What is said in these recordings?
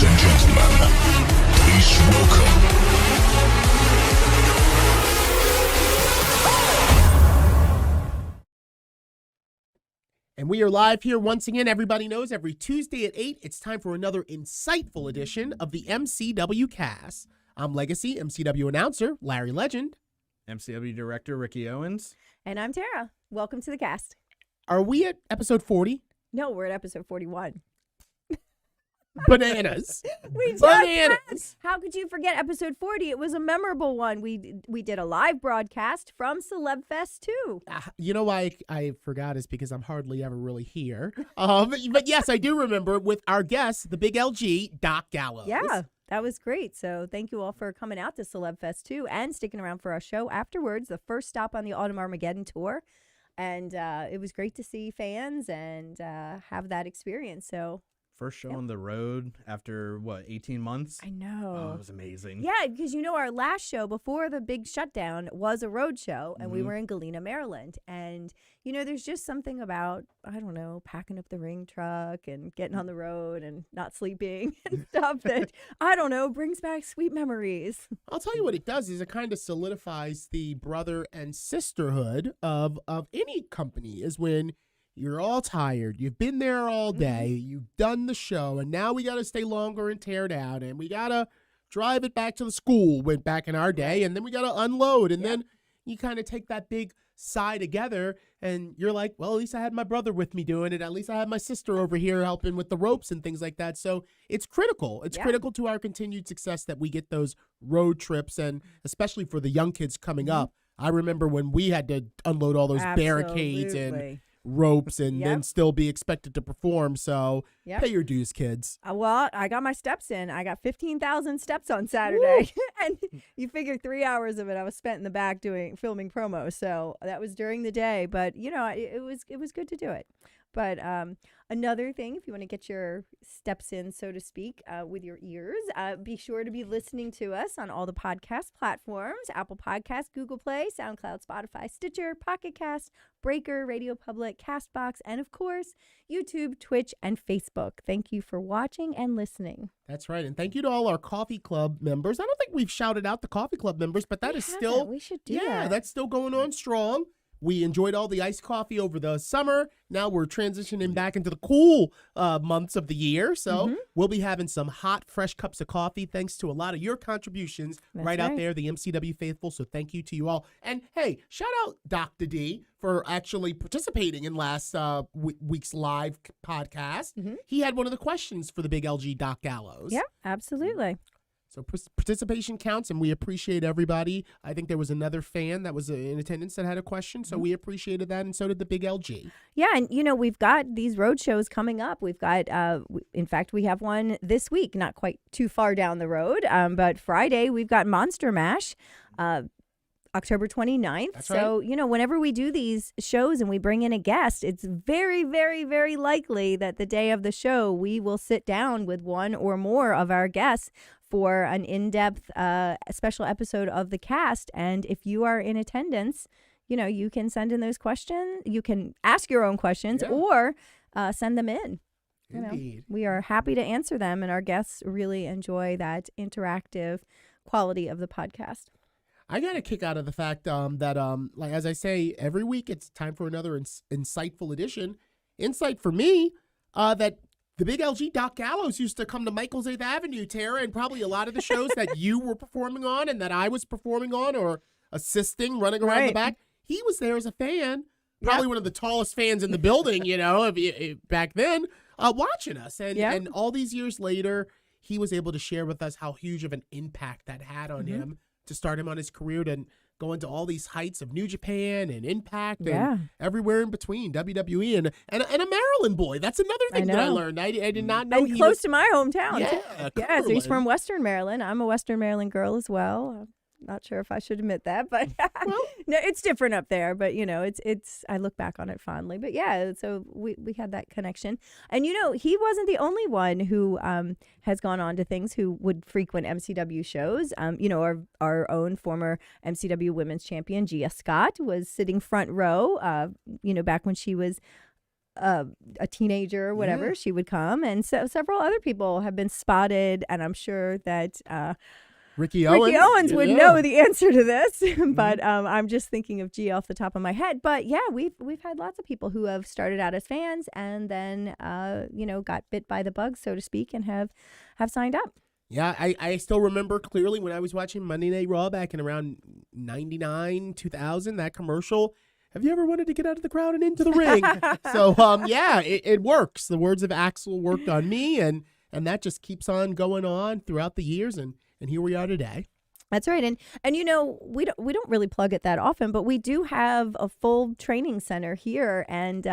and gentlemen, please welcome. And we are live here once again. Everybody knows every Tuesday at 8, it's time for another insightful edition of the MCW Cast. I'm Legacy MCW announcer Larry Legend. MCW director Ricky Owens. And I'm Tara. Welcome to the cast. Are we at episode 40? No, we're at episode 41. Bananas. We just Bananas. How could you forget episode 40? It was a memorable one. We did a live broadcast from Celeb Fest 2. You know why I forgot is because I'm hardly ever really here. But yes, I do remember with our guest, the big LG, Doc Gallows. Yeah, that was great. So thank you all for coming out to Celeb Fest 2 and sticking around for our show afterwards, the first stop on the Autumn Armageddon tour. And it was great to see fans and have that experience. So First show on the road after, 18 months? I know. Oh, it was amazing. Yeah, because our last show before the big shutdown was a road show, and we were in Galena, Maryland. And, there's just something about, I don't know, packing up the ring truck and getting on the road and not sleeping and stuff that, I don't know, brings back sweet memories. I'll tell you what it does is it kind of solidifies the brother and sisterhood of any company is when you're all tired. You've been there all day. You've done the show, and now we got to stay longer and tear down, and we got to drive it back to the school went back in our day, and then we got to unload, and then you kind of take that big sigh together, and you're like, well, at least I had my brother with me doing it. At least I had my sister over here helping with the ropes and things like that. So it's critical. It's critical to our continued success that we get those road trips, and especially for the young kids coming up. I remember when we had to unload all those barricades and ropes and then still be expected to perform. So pay your dues, kids. Well, I got my steps in. I got 15,000 steps on Saturday. And you figure 3 hours of it I was spent in the back filming promos. So that was during the day. But, it was good to do it. But another thing, if you want to get your steps in, so to speak, with your ears, be sure to be listening to us on all the podcast platforms: Apple Podcasts, Google Play, SoundCloud, Spotify, Stitcher, Pocket Cast, Breaker, Radio Public, CastBox, and of course, YouTube, Twitch, and Facebook. Thank you for watching and listening. That's right. And thank you to all our Coffee Club members. I don't think we've shouted out the Coffee Club members, but that is still... We should do that. That's still going on strong. We enjoyed all the iced coffee over the summer. Now we're transitioning back into the cool months of the year. So we'll be having some hot, fresh cups of coffee thanks to a lot of your contributions out there, the MCW faithful. So thank you to you all. And hey, shout out Dr. D for actually participating in last week's live podcast. He had one of the questions for the big LG Doc Gallows. Yeah, absolutely. So participation counts, and we appreciate everybody. I think there was another fan that was in attendance that had a question, so we appreciated that, and so did the big LG. Yeah, and, we've got these road shows coming up. We've got, in fact, we have one this week, not quite too far down the road, but Friday we've got Monster Mash, October 29th. That's so, right. Whenever we do these shows and we bring in a guest, it's very, very, very likely that the day of the show, we will sit down with one or more of our guests for an in-depth special episode of the cast. And if you are in attendance, you can send in those questions. You can ask your own questions or send them in. Indeed. We are happy to answer them, and our guests really enjoy that interactive quality of the podcast. I got a kick out of the fact that, like as I say, every week it's time for another insightful edition. Insight for me that the big LG Doc Gallows used to come to Michael's 8th Avenue, Tara, and probably a lot of the shows that you were performing on and that I was performing on or assisting, running around the back. He was there as a fan, probably one of the tallest fans in the building, back then, watching us. And all these years later, he was able to share with us how huge of an impact that had on him to start him on his career to go into all these heights of New Japan and Impact and everywhere in between, WWE and a Maryland boy. That's another thing that I learned. I did not know and close to my hometown. Yeah, so he's from Western Maryland. I'm a Western Maryland girl as well. Not sure if I should admit that, but no, it's different up there. But it's I look back on it fondly. But yeah, so we had that connection, and he wasn't the only one who has gone on to things who would frequent MCW shows. Our own former MCW Women's Champion Gia Scott was sitting front row. Back when she was a teenager or whatever, she would come. And so several other people have been spotted. And I'm sure that Ricky Owens would know the answer to this. But I'm just thinking of G off the top of my head. But yeah, we've had lots of people who have started out as fans and then, got bit by the bug, so to speak, and have signed up. Yeah, I still remember clearly when I was watching Monday Night Raw back in around 99, 2000, that commercial. Have you ever wanted to get out of the crowd and into the ring? So, it works. The words of Axel worked on me, and that just keeps on going on throughout the years, and here we are today. That's right. And we don't really plug it that often, but we do have a full training center here. And,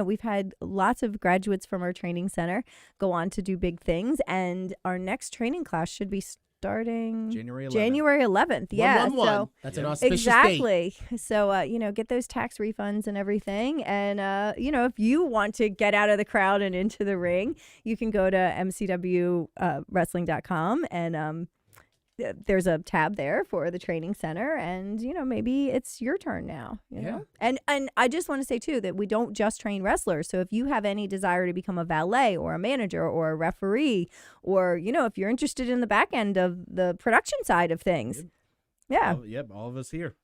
we've had lots of graduates from our training center go on to do big things. And our next training class should be starting January 11th. January 11th. Yeah. 1/1. So That's an auspicious exactly. date. So, get those tax refunds and everything. And, if you want to get out of the crowd and into the ring, you can go to mcwwrestling.com and, there's a tab there for the training center, and maybe it's your turn now. You know, and I just want to say too that we don't just train wrestlers. So if you have any desire to become a valet or a manager or a referee, or if you're interested in the back end of the production side of things, all of us here.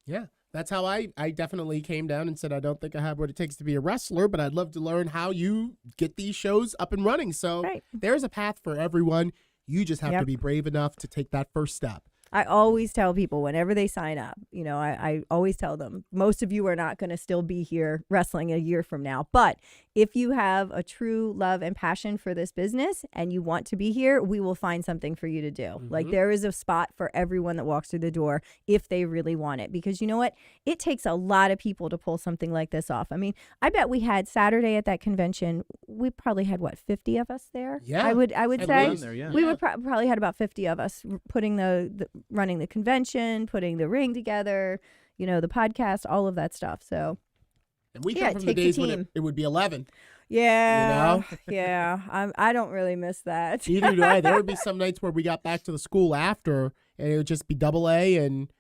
Yeah. That's how I definitely came down and said, I don't think I have what it takes to be a wrestler, but I'd love to learn how you get these shows up and running. So there's a path for everyone. You just have to be brave enough to take that first step. I always tell people whenever they sign up, I always tell them, most of you are not going to still be here wrestling a year from now. But if you have a true love and passion for this business and you want to be here, we will find something for you to do. Like there is a spot for everyone that walks through the door if they really want it. Because you know what? It takes a lot of people to pull something like this off. I mean, I bet we had Saturday at that convention, we probably had 50 of us there? Yeah. I would say There, we would probably had about 50 of us putting running the convention, putting the ring together, the podcast, all of that stuff. So, and we come from the days when it would be 11. Yeah, I don't really miss that. Neither do I. There would be some nights where we got back to the school after, and it would just be Double A and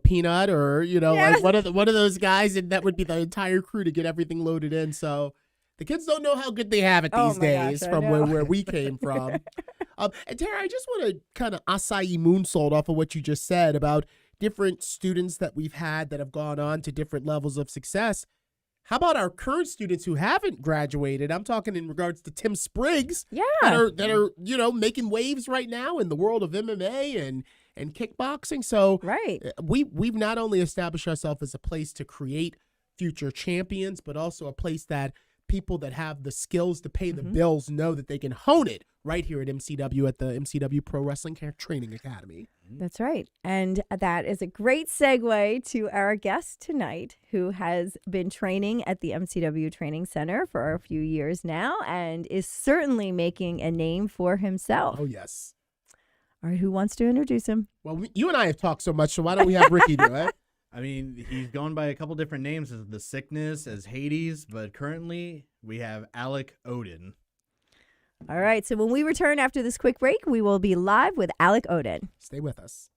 Peanut, or like one of those guys, and that would be the entire crew to get everything loaded in. So the kids don't know how good they have it these days from where we came from. And Tara, I just want to kind of acai moonsault off of what you just said about different students that we've had that have gone on to different levels of success. How about our current students who haven't graduated? I'm talking in regards to Tim Spriggs. Yeah. That are making waves right now in the world of MMA and kickboxing. So we've not only established ourselves as a place to create future champions, but also a place that people that have the skills to pay the bills know that they can hone it right here at MCW, at the MCW Pro Wrestling Training Academy. That's right. And that is a great segue to our guest tonight, who has been training at the MCW Training Center for a few years now and is certainly making a name for himself. Oh, yes. All right, who wants to introduce him? Well, you and I have talked so much, so why don't we have Ricky do it? I mean, he's gone by a couple different names, as The Sickness, as Hades, but currently we have Alec Odin. All right, so when we return after this quick break, we will be live with Alec Odin. Stay with us.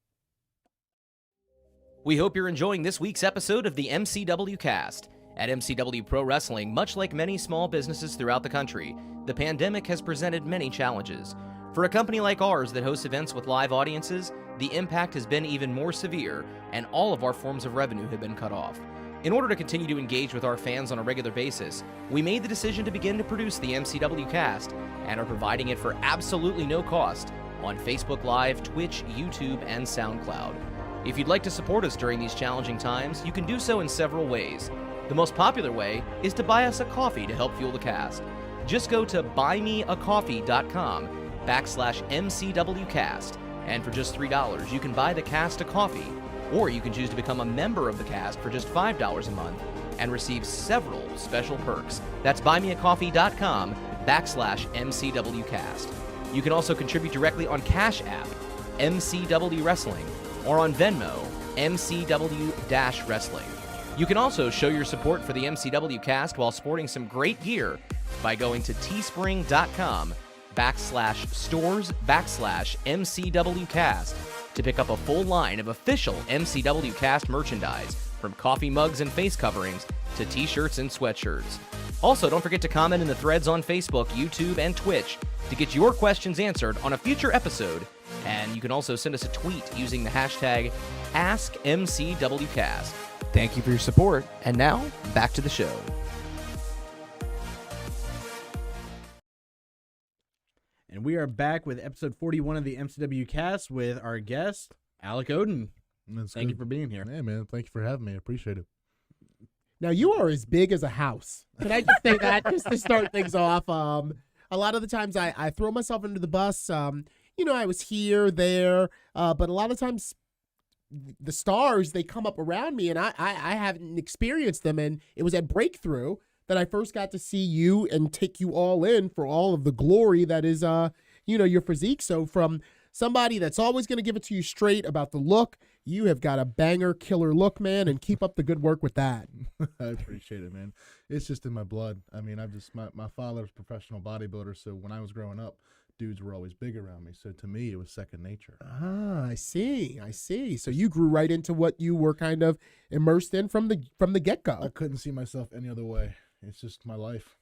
We hope you're enjoying this week's episode of the MCW Cast. At MCW Pro Wrestling, much like many small businesses throughout the country, the pandemic has presented many challenges. For a company like ours that hosts events with live audiences, the impact has been even more severe, and all of our forms of revenue have been cut off. In order to continue to engage with our fans on a regular basis, we made the decision to begin to produce the MCW Cast and are providing it for absolutely no cost on Facebook Live, Twitch, YouTube, and SoundCloud. If you'd like to support us during these challenging times, you can do so in several ways. The most popular way is to buy us a coffee to help fuel the cast. Just go to buymeacoffee.com/MCWcast, and for just $3, you can buy the cast a coffee. Or you can choose to become a member of the cast for just $5 a month and receive several special perks. That's buymeacoffee.com/MCWcast. You can also contribute directly on Cash App, MCW Wrestling, or on Venmo, MCW-Wrestling. You can also show your support for the MCW Cast while sporting some great gear by going to teespring.com/stores/MCWcast to pick up a full line of official MCW Cast merchandise, from coffee mugs and face coverings to t-shirts and sweatshirts. Also, don't forget to comment in the threads on Facebook, YouTube, and Twitch to get your questions answered on a future episode. And you can also send us a tweet using the hashtag AskMCWCast. Thank you for your support, and now, back to the show. And we are back with episode 41 of the MCW Cast with our guest, Alec Odin. Thank you for being here. Hey, man. Thank you for having me. I appreciate it. Now, you are as big as a house. Can I just say that just to start things off? A lot of the times I throw myself under the bus. I was here, there, but a lot of times the stars, they come up around me, and I haven't experienced them. And it was at Breakthrough that I first got to see you and take you all in for all of the glory that is, your physique. So from somebody that's always going to give it to you straight about the look, you have got a banger killer look, man, and keep up the good work with that. I appreciate it, man. It's just in my blood. I mean, my father's a professional bodybuilder, so when I was growing up, dudes were always big around me. So to me, it was second nature. Ah, I see. So you grew right into what you were kind of immersed in from the get-go. I couldn't see myself any other way. It's just my life.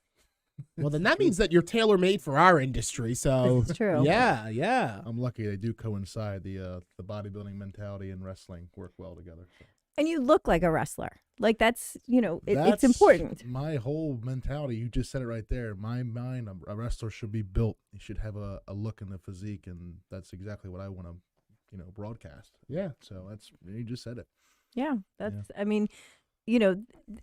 Well, then that means that you're tailor-made for our industry. So It's true. Yeah. I'm lucky they do coincide. The bodybuilding mentality and wrestling work well together. So. And you look like a wrestler. Like that's, it's That's important. My whole mentality, you just said it right there. My mind, a wrestler should be built. He should have a look in the physique, and that's exactly what I want to, broadcast. Yeah. So you just said it. Yeah. I mean,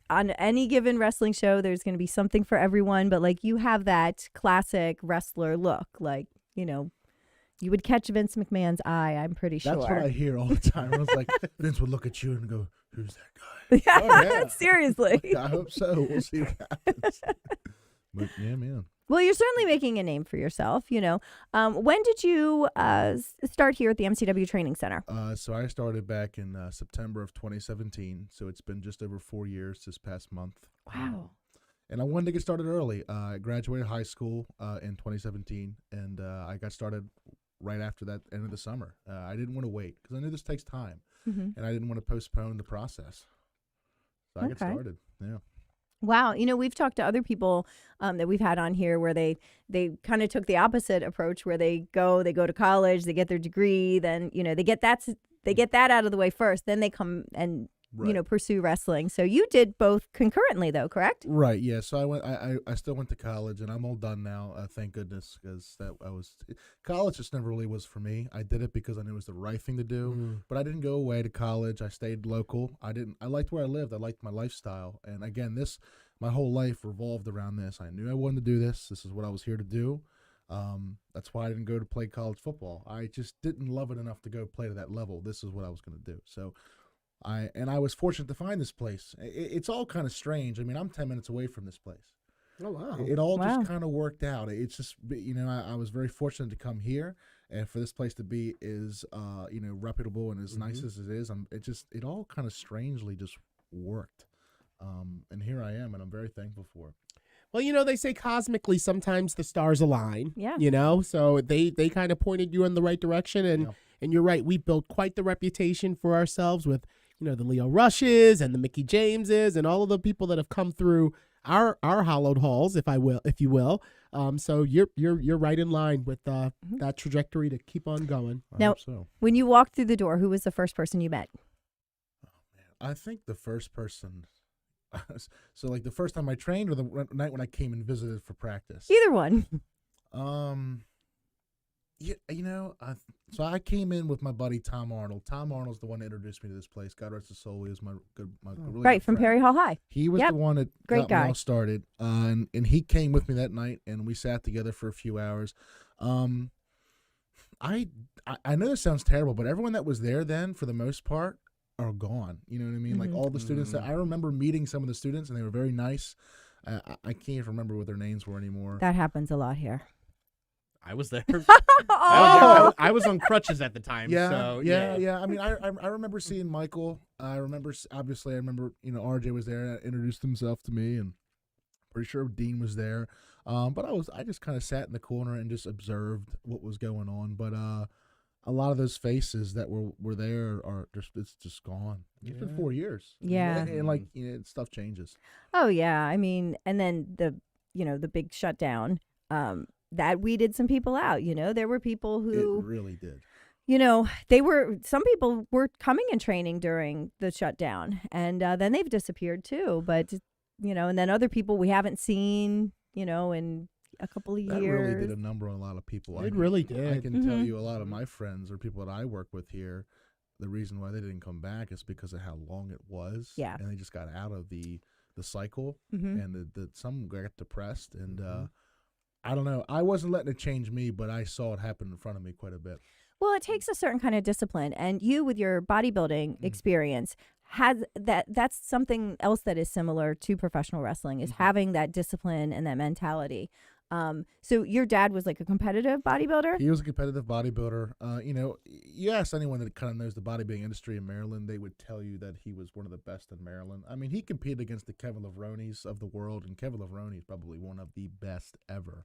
on any given wrestling show, there's going to be something for everyone, but like you have that classic wrestler look, like, you would catch Vince McMahon's eye, I'm pretty sure. That's what I hear all the time. I was like, Vince would look at you and go, "Who's that guy?" Yeah, Oh, yeah. seriously. I hope so. We'll see what happens. But yeah, man. Well, you're certainly making a name for yourself, When did you start here at the MCW Training Center? So I started back in September of 2017. So it's been just over 4 years this past month. Wow. And I wanted to get started early. I graduated high school in 2017, and I got started right after that, end of the summer. I didn't want to wait because I knew this takes time, and I didn't want to postpone the process. So I got started. Yeah. Wow. We've talked to other people that we've had on here where they kind of took the opposite approach, where they go to college, they get their degree, then, they get that out of the way first, then they come and, pursue wrestling. So you did both concurrently though, correct? Right. Yeah. So I still went to college, and I'm all done now. Thank goodness, because college just never really was for me. I did it because I knew it was the right thing to do, but I didn't go away to college. I stayed local. I liked where I lived. I liked my lifestyle. And again, my whole life revolved around this. I knew I wanted to do this. This is what I was here to do. That's why I didn't go to play college football. I just didn't love it enough to go play to that level. This is what I was going to do. So I was fortunate to find this place. It's all kind of strange. I mean, I'm 10 minutes away from this place. Oh, wow. It all just kind of worked out. It's just, I was very fortunate to come here, and for this place to be as, reputable and as nice as it is. It all kind of strangely just worked. And here I am, and I'm very thankful for it. Well, they say cosmically sometimes the stars align. Yeah. So they kind of pointed you in the right direction, and you're right. We built quite the reputation for ourselves with, the Leo Rushes and the Mickey Jameses and all of the people that have come through our hallowed halls, if you will. So you're right in line with that trajectory to keep on going. Now, hope so. When you walked through the door, who was the first person you met? Oh, man. I think the first person. So, like the first time I trained, or the night when I came and visited for practice. Either one. So I came in with my buddy Tom Arnold. Tom Arnold's the one that introduced me to this place. God rest his soul. He was my really Right, good from friend. Perry Hall High. He was Yep. the one that Great got me guy. all started. And he came with me that night, and we sat together for a few hours. I know this sounds terrible, but everyone that was there then, for the most part, are gone. You know what I mean? Like all the students that I remember meeting some of the students, and they were very nice. I can't remember what their names were anymore. That happens a lot here. I was there. Oh. I was on crutches at the time. So, yeah. I mean, I remember seeing Michael. I remember RJ was there and introduced himself to me, and pretty sure Dean was there. But I just kind of sat in the corner and just observed what was going on. But a lot of those faces that were there are just it's just gone. It's been 4 years. Yeah. and like stuff changes. Oh yeah, I mean, and then the big shutdown that weeded some people out. There were people who It really did. some people were coming and training during the shutdown, and then they've disappeared too. But and then other people we haven't seen in a couple of That years. really did a number on a lot of people. It really did. I can tell you a lot of my friends or people that I work with here, the reason why they didn't come back is because of how long it was. Yeah. And they just got out of the cycle, Mhm. and some got depressed. And I don't know. I wasn't letting it change me, but I saw it happen in front of me quite a bit. Well, it takes a certain kind of discipline, and you, with your bodybuilding experience, has that's something else that is similar to professional wrestling, is having that discipline and that mentality. So your dad was like a competitive bodybuilder? He was a competitive bodybuilder. You ask anyone that kind of knows the bodybuilding industry in Maryland, they would tell you that he was one of the best in Maryland. I mean, he competed against the Kevin Lavronis of the world, and Kevin Lavroni is probably one of the best ever.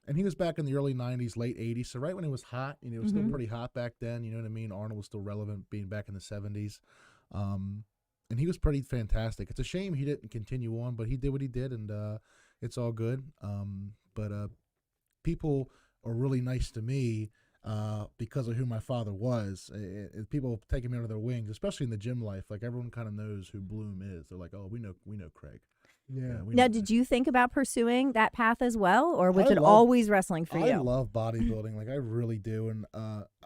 And he was back in the early 90s, late 80s, so right when it was hot. It was still pretty hot back then, you know what I mean? Arnold was still relevant being back in the 70s. And he was pretty fantastic. It's a shame he didn't continue on, but he did what he did, and it's all good. But people are really nice to me because of who my father was. People taking me under their wings, especially in the gym life. Like, everyone kind of knows who Bloom is. They're like, oh, we know Craig. Yeah. We Now, know did you think about pursuing that path as well, or was I it love- always wrestling for I you? love bodybuilding. Like, I really do. And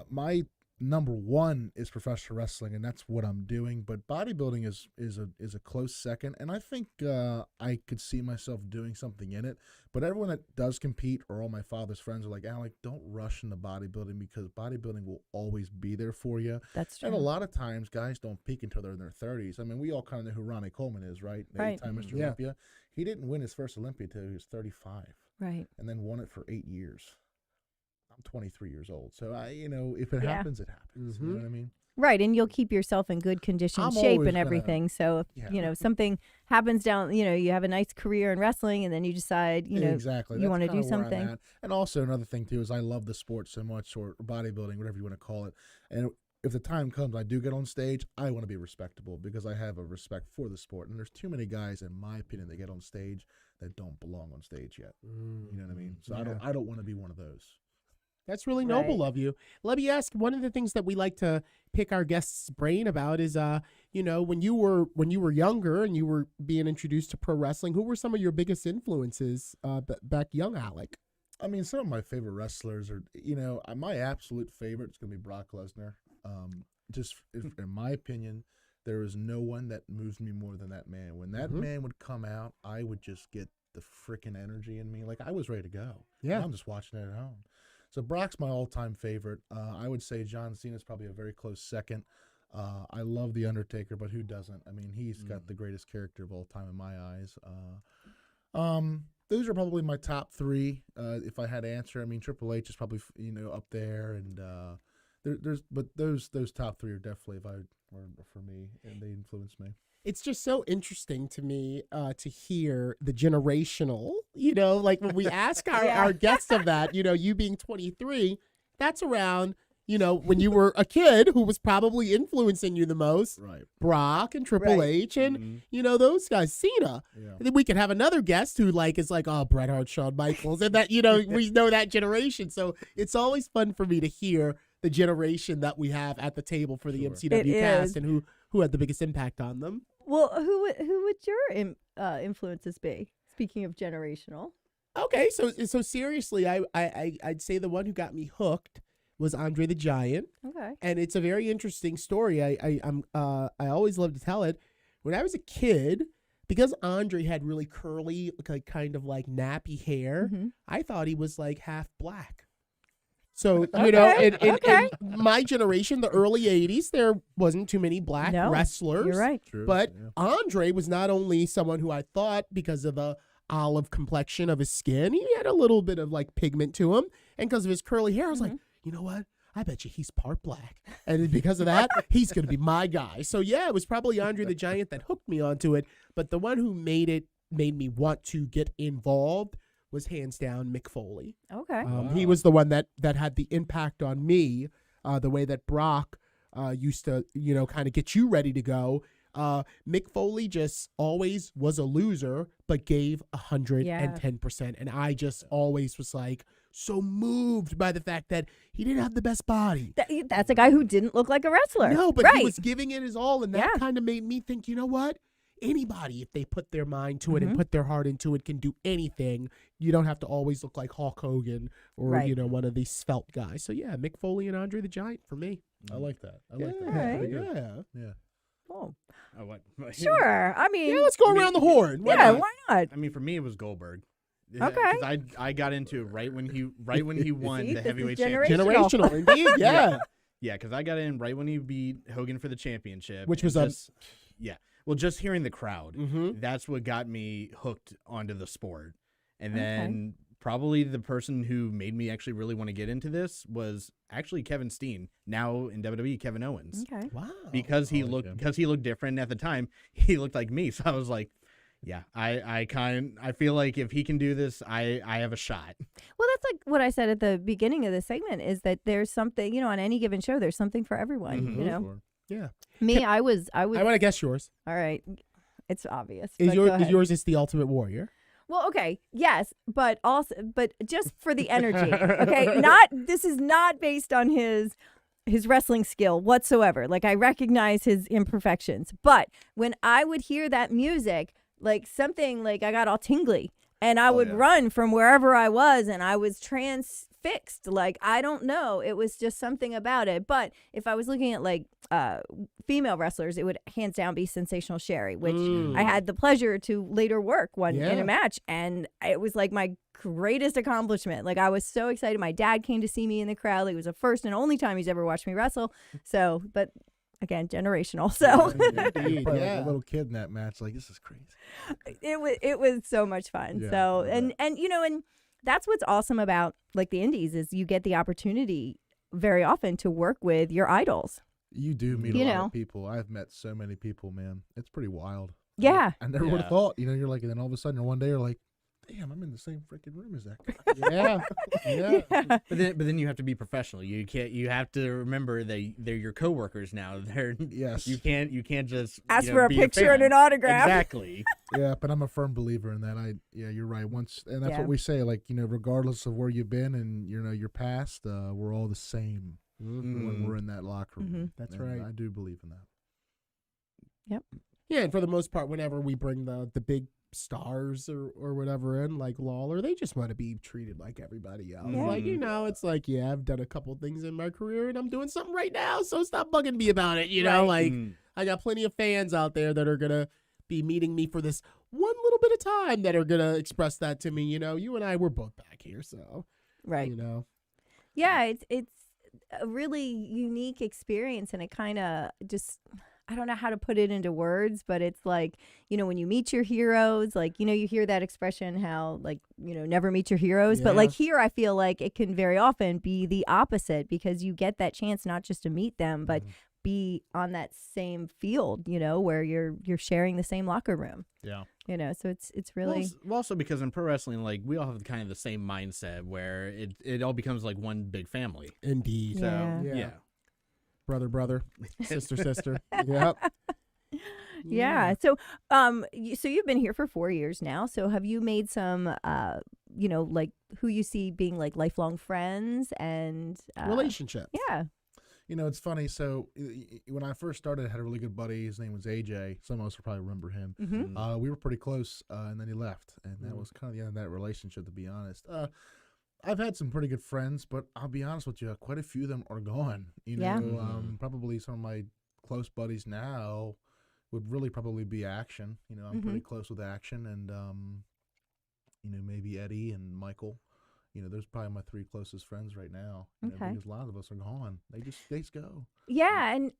my number one is professional wrestling, and that's what I'm doing. But bodybuilding is a close second, and I think I could see myself doing something in it. But everyone that does compete, or all my father's friends, are like, Alec, don't rush into bodybuilding, because bodybuilding will always be there for you. That's true. And a lot of times, guys don't peak until they're in their 30s. I mean, we all kind of know who Ronnie Coleman is, right? The Right. eight-time Mr. Yeah. Olympia. He didn't win his first Olympia until he was 35, Right. and then won it for 8 years. I'm 23 years old, so if it Yeah. happens, it happens. You know what I mean? Right, and you'll keep yourself in good condition, I'm shape, always and gonna- everything. So if Yeah. something happens down, you have a nice career in wrestling, and then you decide, Exactly. you That's wanna do kinda where I'm something. at. And also another thing too is I love the sport so much, or bodybuilding, whatever you want to call it. And if the time comes, I do get on stage, I want to be respectable, because I have a respect for the sport. And there's too many guys, in my opinion, that get on stage that don't belong on stage yet. You know what I mean? So Yeah. I don't want to be one of those. That's really noble Right. of you. Let me ask, one of the things that we like to pick our guests' brain about is, when you were younger and you were being introduced to pro wrestling, who were some of your biggest influences back young, Alec? I mean, some of my favorite wrestlers are, my absolute favorite is going to be Brock Lesnar. In my opinion, there is no one that moves me more than that man. When that man would come out, I would just get the freaking energy in me. Like, I was ready to go. Yeah. I'm just watching it at home. So Brock's my all-time favorite. I would say John Cena's probably a very close second. I love The Undertaker, but who doesn't? I mean, he's got the greatest character of all time in my eyes. Those are probably my top three. If I had to answer, I mean, Triple H is probably up there, and but those top three are definitely were for me, and they influenced me. It's just so interesting to me to hear the generational, like when we ask our guests of that, you being 23, that's around, when you were a kid who was probably influencing you the most. Right. Brock and Triple Right. H and, those guys, Cena. Yeah. And then we could have another guest who is like, oh, Bret Hart, Shawn Michaels, and that, we know that generation. So it's always fun for me to hear the generation that we have at the table for the Sure. MCW It cast is. and who had the biggest impact on them. Well, who would your influences be? Speaking of generational. Okay, so seriously, I'd say the one who got me hooked was Andre the Giant, Okay. and it's a very interesting story. I always love to tell it. When I was a kid, because Andre had really curly, kind of like nappy hair, I thought he was like half black. So, in my generation, the early 80s, there wasn't too many black No, wrestlers. You're right. True. But yeah. Andre was not only someone who I thought, because of the olive complexion of his skin, he had a little bit of like pigment to him. And because of his curly hair, I was like, you know what? I bet you he's part black. And because of that, he's going to be my guy. So yeah, it was probably Andre the Giant that hooked me onto it. But the one who made me want to get involved was hands down Mick Foley. Okay. He was the one that had the impact on me, the way that Brock used to, kind of get you ready to go. Mick Foley just always was a loser, but gave 110%. And I just always was like so moved by the fact that he didn't have the best body. That's a guy who didn't look like a wrestler. No, but right. he was giving it his all. And that kind of made me think, you know what? Anybody, if they put their mind to it and put their heart into it, can do anything. You don't have to always look like Hulk Hogan or, one of these svelte guys. So, yeah, Mick Foley and Andre the Giant for me. I like that. I like that. Right. Pretty good. Yeah. Oh. Oh, what? Sure. I mean, Yeah, let's go around the horn. Why yeah, not? why not? I mean, for me, it was Goldberg. Okay. 'Cause I got into it right when he won See, the this is heavyweight generational. championship. Generational, indeed. Yeah. Yeah, because I got in right when he beat Hogan for the championship, Which and was well, just hearing the crowd, Mm-hmm. that's what got me hooked onto the sport. And Okay. then probably the person who made me actually really want to get into this was actually Kevin Steen, now in WWE, Kevin Owens. Okay. Wow. Because he I like him. looked different at the time. He looked like me, so I was like, yeah, I feel like if he can do this, I have a shot. Well, that's like what I said at the beginning of the segment is that there's something, on any given show, there's something for everyone, Mhm. Sure. Yeah. Me, I was, I want to guess yours. all right. It's obvious. Is but go ahead. yours is the Ultimate Warrior? Well, okay, yes, but just for the energy, okay? This is not based on his wrestling skill whatsoever. Like, I recognize his imperfections, but when I would hear that music, like something like I got all tingly, and I would run from wherever I was, and I was transfixed. Like, I don't know, it was just something about it. But if I was looking at like female wrestlers, it would hands down be Sensational Sherry, which I had the pleasure to later work in a match, and it was like my greatest accomplishment. Like, I was so excited. My dad came to see me in the crowd. It was the first and only time he's ever watched me wrestle. So, but again, generational. So Indeed. Probably Yeah. like a little kid in that match, like, this is crazy. it was so much fun. Yeah, So I bet. and that's what's awesome about like the indies is you get the opportunity very often to work with your idols. You do meet You a lot know. of people. I've met so many people, man. It's pretty wild. Yeah. I never would Yeah. have thought. You're like, and then all of a sudden, one day, you're like, damn, I'm in the same freaking room as that guy. Yeah. Yeah. But then you have to be professional. You have to remember they're your coworkers now. Yes. You can't just Ask for a be picture and fan. an autograph. Exactly. Yeah, but I'm a firm believer in that. You're right. And that's Yeah. what we say. Like, regardless of where you've been and your past, we're all the same when we're in that locker room. That's And right. I do believe in that. Yeah, and for the most part, whenever we bring the big stars or whatever in, like Lawler, they just want to be treated like everybody else. Yeah. Like, it's like, I've done a couple things in my career and I'm doing something right now, so stop bugging me about it. Right. Like, I got plenty of fans out there that are going to be meeting me for this one little bit of time that are going to express that to me. You and I, we're both back here, so, Right. Yeah, it's a really unique experience, and it kind of just, I don't know how to put it into words, but it's like, when you meet your heroes, like, you hear that expression how, like, never meet your heroes. But, Yeah. like, here I feel like it can very often be the opposite because you get that chance not just to meet them, but be on that same field, where you're sharing the same locker room. Yeah. So it's really. Well, also because in pro wrestling, like we all have kind of the same mindset where it all becomes like one big family. Indeed. So Yeah. yeah. Brother, sister. Yep. Yeah. So, so you've been here for 4 years now. So have you made some, like who you see being like lifelong friends and Relationships. Yeah. It's funny. So when I first started, I had a really good buddy. His name was AJ. Some of us will probably remember him. Mm-hmm. We were pretty close, and then he left, and that was kind of the end of that relationship, to be honest. I've had some pretty good friends, but I'll be honest with you, quite a few of them are gone. Yeah. Probably some of my close buddies now would really probably be Action. I'm pretty close with Action, and maybe Eddie and Michael. Those are probably my three closest friends right now. Okay. Because a lot of us are gone. They just go. Yeah. And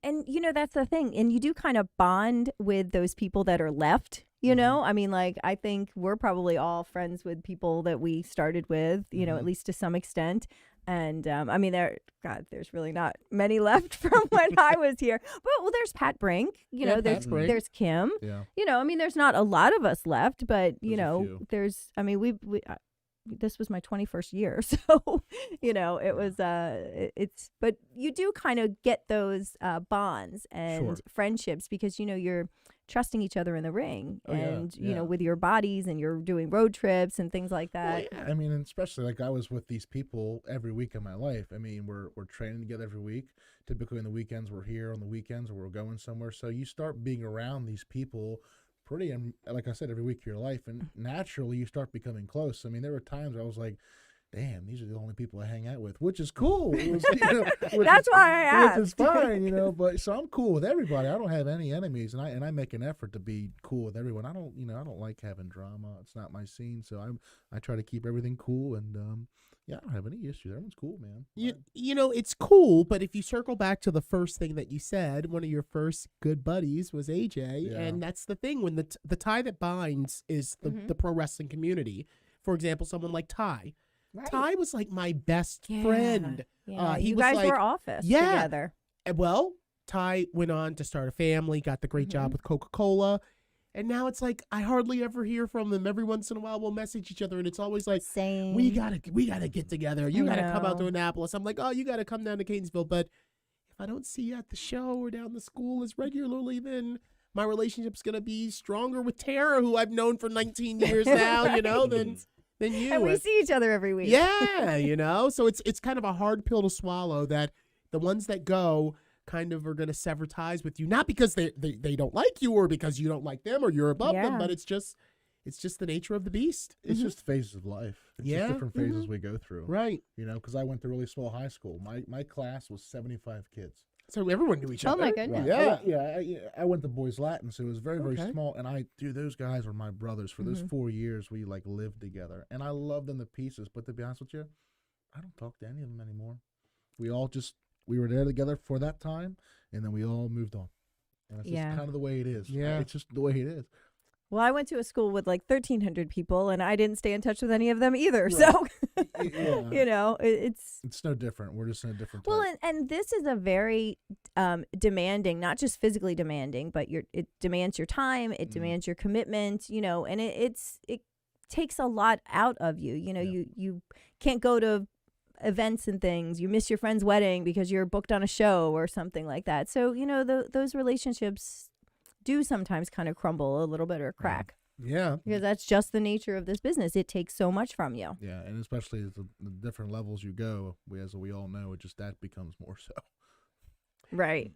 that's the thing. And you do kind of bond with those people that are left, I mean, like, I think we're probably all friends with people that we started with, at least to some extent. And I mean, there's really not many left from when I was here. But there's Pat Brink, Pat Brink. there's Kim, Yeah. I mean, there's not a lot of us left, but There's a few. there's, I mean, we this was my 21st year. So, it was, but you do kind of get those bonds and friendships because, you're trusting each other in the ring and, with your bodies, and you're doing road trips and things like that. Well, yeah. I mean, and especially like I was with these people every week of my life. I mean, we're training together every week. Typically on the weekends, we're here on the weekends or we're going somewhere. So you start being around these people pretty, like I said, every week of your life. And naturally you start becoming close. I mean, there were times I was like, damn, these are the only people I hang out with, which is cool. It was, That's why I asked. Which is fine, but so I'm cool with everybody. I don't have any enemies, and I make an effort to be cool with everyone. I don't like having drama. It's not my scene, so I try to keep everything cool, and I don't have any issues. Everyone's cool, man. It's cool, but if you circle back to the first thing that you said, one of your first good buddies was AJ, and that's the thing, when the tie that binds is the pro wrestling community. For example, someone like Ty. Right. Ty was like my best friend. Yeah. You guys were office together. Well, Ty went on to start a family, got the great job with Coca-Cola, and now it's like I hardly ever hear from them. Every once in a while, we'll message each other, and it's always like, same. We gotta get together. You gotta come out to Annapolis. I'm like, oh, you gotta come down to Catonsville. But if I don't see you at the show or down the school as regularly, then my relationship's gonna be stronger with Tara, who I've known for 19 years now. Than you. And we see each other every week. Yeah, so it's kind of a hard pill to swallow that the ones that go kind of are going to sever ties with you, not because they don't like you or because you don't like them or you're above them, but it's just the nature of the beast. It's just phases of life. It's just different phases we go through. Right. Because I went to really small high school. My class was 75 kids. So everyone knew each other. Oh my goodness. Right. I went to Boys Latin, so it was very, very small. And those guys were my brothers. For those 4 years, we like lived together. And I loved them to pieces. But to be honest with you, I don't talk to any of them anymore. We were there together for that time, and then we all moved on. And it's just kind of the way it is. Yeah. It's just the way it is. Well, I went to a school with like 1,300 people, and I didn't stay in touch with any of them either. Right. So, it's no different. We're just in a different type. Well, and this is a very demanding, not just physically demanding, but it demands your time, it demands your commitment, and it takes a lot out of you. You can't go to events and things. You miss your friend's wedding because you're booked on a show or something like that. So, those relationships do sometimes kind of crumble a little bit or crack. Yeah. Because that's just the nature of this business. It takes so much from you. Yeah, and especially as the different levels you go, as we all know, that becomes more so. Right.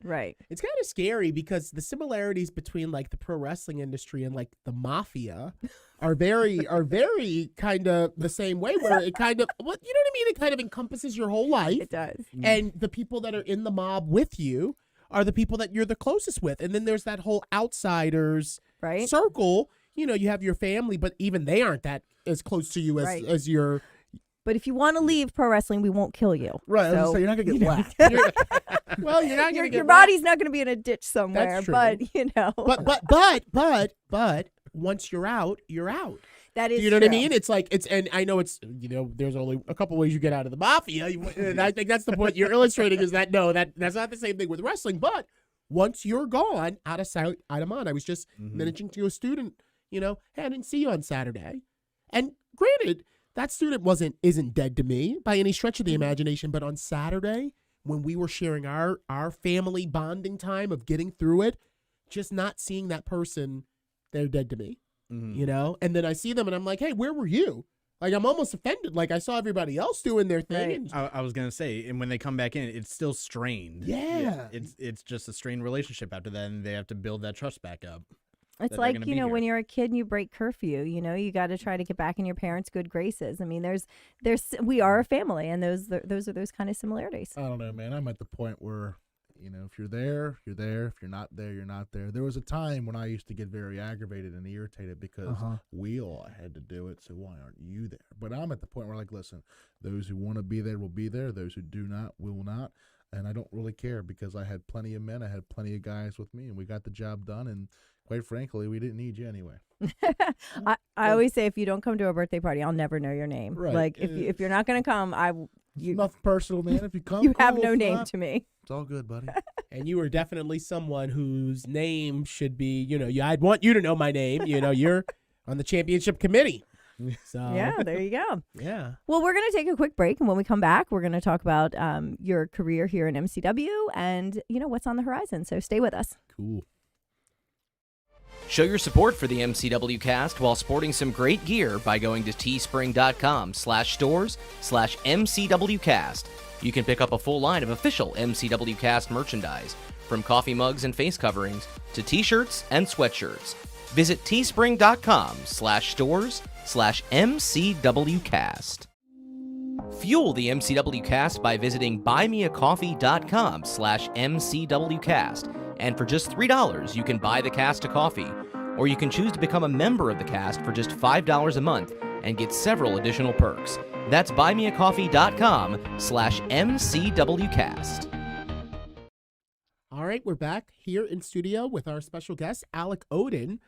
It's kind of scary because the similarities between like the pro wrestling industry and like the mafia are very kind of the same way, where it kind of, you know what I mean? It kind of encompasses your whole life. It does. And the people that are in the mob with you are the people that you're the closest with. And then there's that whole outsiders circle. You have your family, but even they aren't that as close to you as your... But if you want to leave pro wrestling, we won't kill you. Right. So you're not going to get whacked. Well, you're not going to get your body's not going to be in a ditch somewhere. That's true. But, But once you're out, you're out. That is Do you know true. what I mean? It's like, and I know it's, there's only a couple ways you get out of the mafia. And I think that's the point you're illustrating, is that, no, that's not the same thing with wrestling. But once you're gone, out of sight, out of mind. I was just mentioning to a student, hey, I didn't see you on Saturday. And granted, that student isn't dead to me by any stretch of the imagination. But on Saturday, when we were sharing our family bonding time of getting through it, just not seeing that person, they're dead to me. And then I see them and I'm like, hey, where were you? Like, I'm almost offended. Like, I saw everybody else doing their thing. Right. I was going to say, and when they come back in, it's still strained. Yeah. It's just a strained relationship after that, and they have to build that trust back up. It's like, when you're a kid and you break curfew, you got to try to get back in your parents' good graces. I mean, we are a family, and those are those kind of similarities. I don't know, man. I'm at the point where, if you're there, you're there. If you're not there, you're not there. There was a time when I used to get very aggravated and irritated because we all had to do it, so why aren't you there? But I'm at the point where, like, listen, those who want to be there will be there. Those who do not will not. And I don't really care, because I had plenty of men. I had plenty of guys with me, and we got the job done. And quite frankly, we didn't need you anyway. I always say, if you don't come to a birthday party, I'll never know your name. Right. Like, if you're not going to come, nothing personal, man. If you come, you have no name to me. It's all good, buddy. And you are definitely someone whose name should be, I'd want you to know my name. You're on the championship committee. So Yeah, there you go. yeah. Well, we're going to take a quick break, and when we come back, we're going to talk about your career here in MCW and, what's on the horizon. So stay with us. Cool. Show your support for the MCW Cast while sporting some great gear by going to teespring.com/stores/MCWcast. You can pick up a full line of official MCW Cast merchandise, from coffee mugs and face coverings to t-shirts and sweatshirts. Visit teespring.com/stores/MCWcast. Fuel the MCW Cast by visiting buymeacoffee.com/MCWcast. And for just $3, you can buy the cast a coffee. Or you can choose to become a member of the cast for just $5 a month and get several additional perks. That's buymeacoffee.com/MCWcast. All right, we're back here in studio with our special guest, Alec Odin.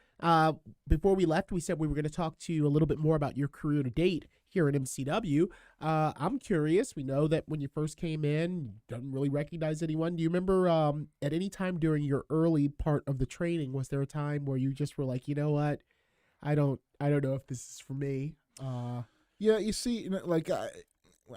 Before we left, we said we were going to talk to you a little bit more about your career to date here at MCW. I'm curious. We know that when you first came in, you didn't really recognize anyone. Do you remember at any time during your early part of the training, was there a time where you just were like, you know what, I don't know if this is for me? Yeah, you see, like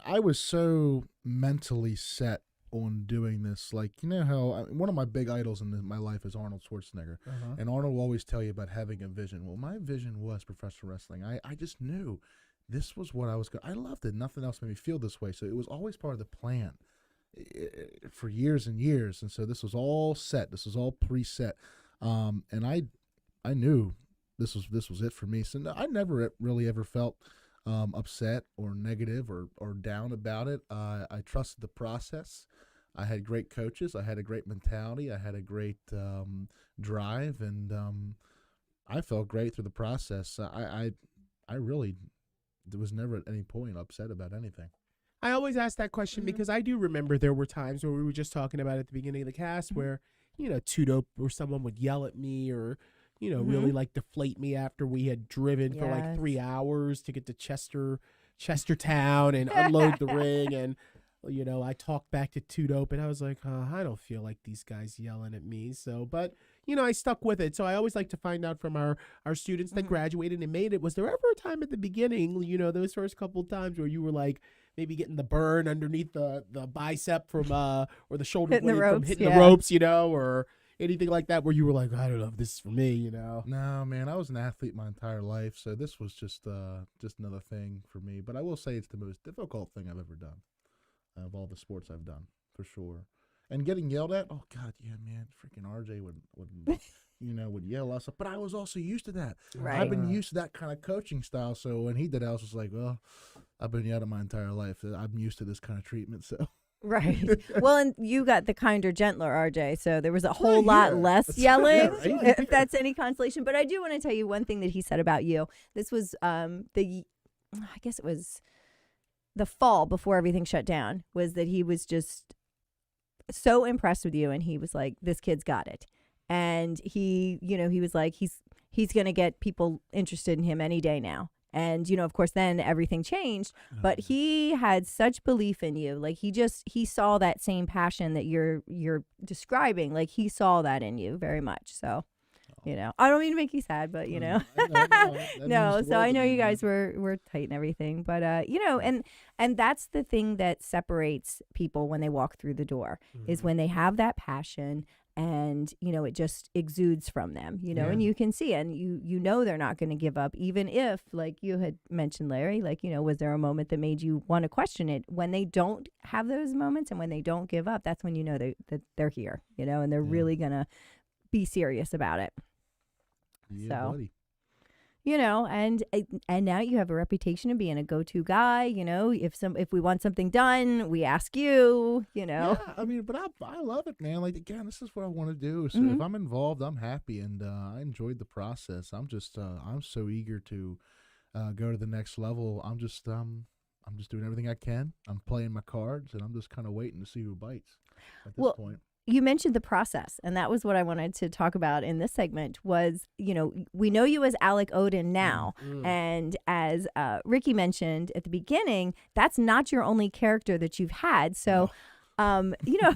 I was so mentally set on doing this. Like, how one of my big idols in my life is Arnold Schwarzenegger. And Arnold will always tell you about having a vision. Well, my vision was professional wrestling. I just knew this was what I was going to. I loved it. Nothing else made me feel this way. So it was always part of the plan for years and years. And so this was all set. This was all preset. And I knew this was it for me. So no, I never really ever felt upset or negative or down about it. I trusted the process. I had great coaches. I had a great mentality. I had a great drive, and I felt great through the process. I really was never at any point upset about anything. I always ask that question because I do remember there were times where we were just talking about at the beginning of the cast where, Too Dope or someone would yell at me or, really like deflate me after we had driven for like 3 hours to get to Chestertown and unload the ring. And, I talked back to Too Dope and I was like, I don't feel like these guys yelling at me. So, but, I stuck with it. So I always like to find out from our students that graduated and made it. Was there ever a time at the beginning, those first couple of times where you were like, maybe getting the burn underneath the bicep from or the shoulder blade from hitting the ropes, or anything like that where you were like, I don't know if this is for me, No, man, I was an athlete my entire life, so this was just another thing for me. But I will say it's the most difficult thing I've ever done of all the sports I've done, for sure. And getting yelled at, oh God, yeah, man, freaking RJ would would yell us, but I was also used to that. Right. I've been used to that kind of coaching style. So when he did, I was just like, well, I've been yelled at my entire life. I'm used to this kind of treatment. So Right. Well, and you got the kinder, gentler RJ, so there was a whole lot less yelling, if that's any consolation. But I do want to tell you one thing that he said about you. This was I guess it was the fall before everything shut down, was that he was just so impressed with you, and he was like, this kid's got it. And he was like, he's going to get people interested in him any day now. And, of course, then everything changed. But he had such belief in you. Like, he saw that same passion that you're describing. Like, he saw that in you very much. So, I don't mean to make you sad, but, No, so I know you guys were tight and everything. But, and that's the thing that separates people when they walk through the door, is when they have that passion. And, it just exudes from them, and you can see, and they're not going to give up, even if, like you had mentioned, Larry, like, was there a moment that made you want to question it? When they don't have those moments and when they don't give up, that's when that they're here, and they're really going to be serious about it. Yeah, so, buddy. And now you have a reputation of being a go-to guy. If we want something done, we ask you. Yeah, I mean, but I love it, man. Like, again, this is what I want to do. So if I'm involved, I'm happy, and I enjoyed the process. I'm just I'm so eager to go to the next level. I'm just doing everything I can. I'm playing my cards, and I'm just kind of waiting to see who bites at this point. You mentioned the process, and that was what I wanted to talk about in this segment was, we know you as Alec Odin now, and as Ricky mentioned at the beginning, that's not your only character that you've had. So You know,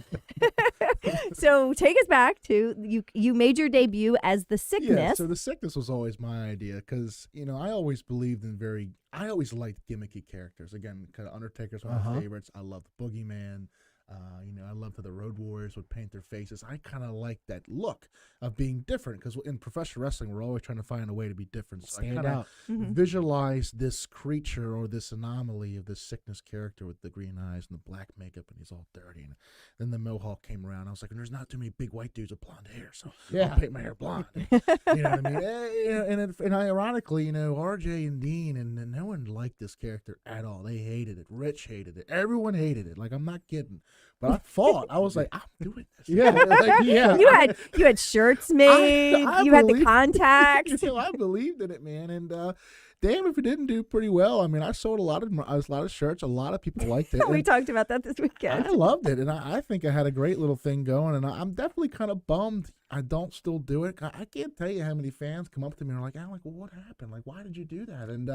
so take us back to you made your debut as the Sickness. Yeah, so the Sickness was always my idea because, I always believed in I always liked gimmicky characters. Again, kind of Undertaker's one of my favorites. I love the Boogeyman. I loved how the Road Warriors would paint their faces. I kind of like that look of being different because in professional wrestling, we're always trying to find a way to be different. So Stand I kind out. of visualize this creature or this anomaly of this Sickness character with the green eyes and the black makeup, and he's all dirty. And then the Mohawk came around. I was like, there's not too many big white dudes with blonde hair, so I'll paint my hair blonde. You know what I mean? And ironically, RJ and Dean, and no one liked this character at all. They hated it. Rich hated it. Everyone hated it. Like, I'm not kidding. But I fought. I was like, I'm doing this. Yeah. You had shirts made. You had the contacts. I believed in it, man. And damn if it didn't do pretty well. I mean, I sold a lot of shirts. A lot of people liked it. We talked about that this weekend. I loved it, and I think I had a great little thing going. And I'm definitely kind of bummed I don't still do it. I can't tell you how many fans come up to me and are like, Alec, well, what happened? Like, why did you do that? And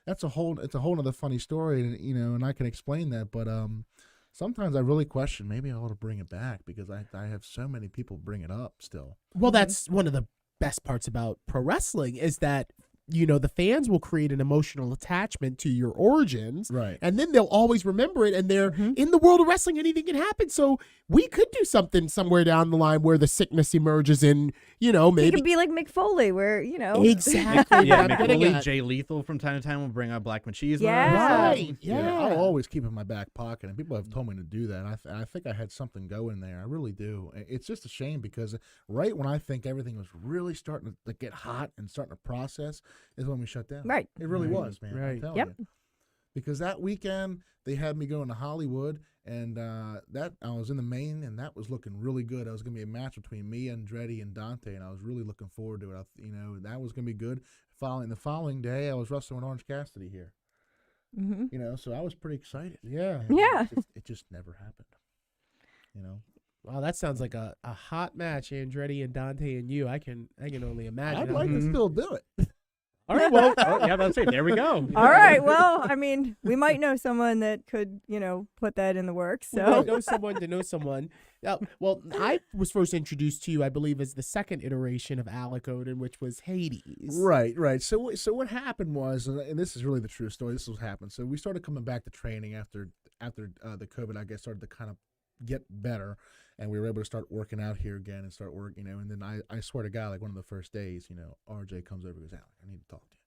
it's a whole other funny story, and and I can explain that, but sometimes I really question maybe I ought to bring it back because I have so many people bring it up still. Well, that's one of the best parts about pro wrestling is that, the fans will create an emotional attachment to your origins. Right. And then they'll always remember it. And they're in the world of wrestling, anything can happen. So we could do something somewhere down the line where the Sickness emerges in, maybe. It could be like Mick Foley where, Exactly. Yeah, I'm getting McFoley, at. Jay Lethal from time to time will bring out Black Machismo. Yeah. Right. Yeah. I'll always keep it in my back pocket, and people have told me to do that. I think I had something going there. I really do. It's just a shame because right when I think everything was really starting to get hot and starting to process is when we shut down. Right. It really was, man. Right. I'm telling Yep. you. Because that weekend they had me going to Hollywood, and that I was in the main, and that was looking really good. It was going to be a match between me, Andretti, and Dante, and I was really looking forward to it. That was going to be good. The following day, I was wrestling with Orange Cassidy here. So I was pretty excited. Yeah. Yeah. It just never happened. Wow, that sounds like a hot match, Andretti and Dante and you. I can only imagine. I'd like to still do it. All right, well, that's it. There we go. All right. Well, I mean, we might know someone that could, put that in the works. We So might know someone to know someone. Well, I was first introduced to you, I believe, as the second iteration of Alec Odin, which was Hades. Right. So what happened was, and this is really the true story. This is what happened. So we started coming back to training after the COVID, I guess, started to kind of get better, and we were able to start working out here again and start working, and then I swear to God, like one of the first days, RJ comes over and goes, Alec, I need to talk to you.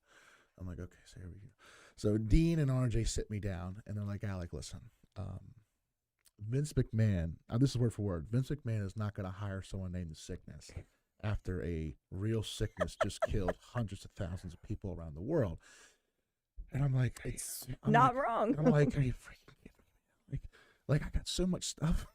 I'm like, okay, so here we go. So Dean and RJ sit me down, and they're like, Alec, listen, Vince McMahon, this is word for word, Vince McMahon is not going to hire someone named the Sickness after a real sickness just killed hundreds of thousands of people around the world. And I'm like, I'm not like, wrong. I'm like, are you freaking kidding me? Like I got so much stuff.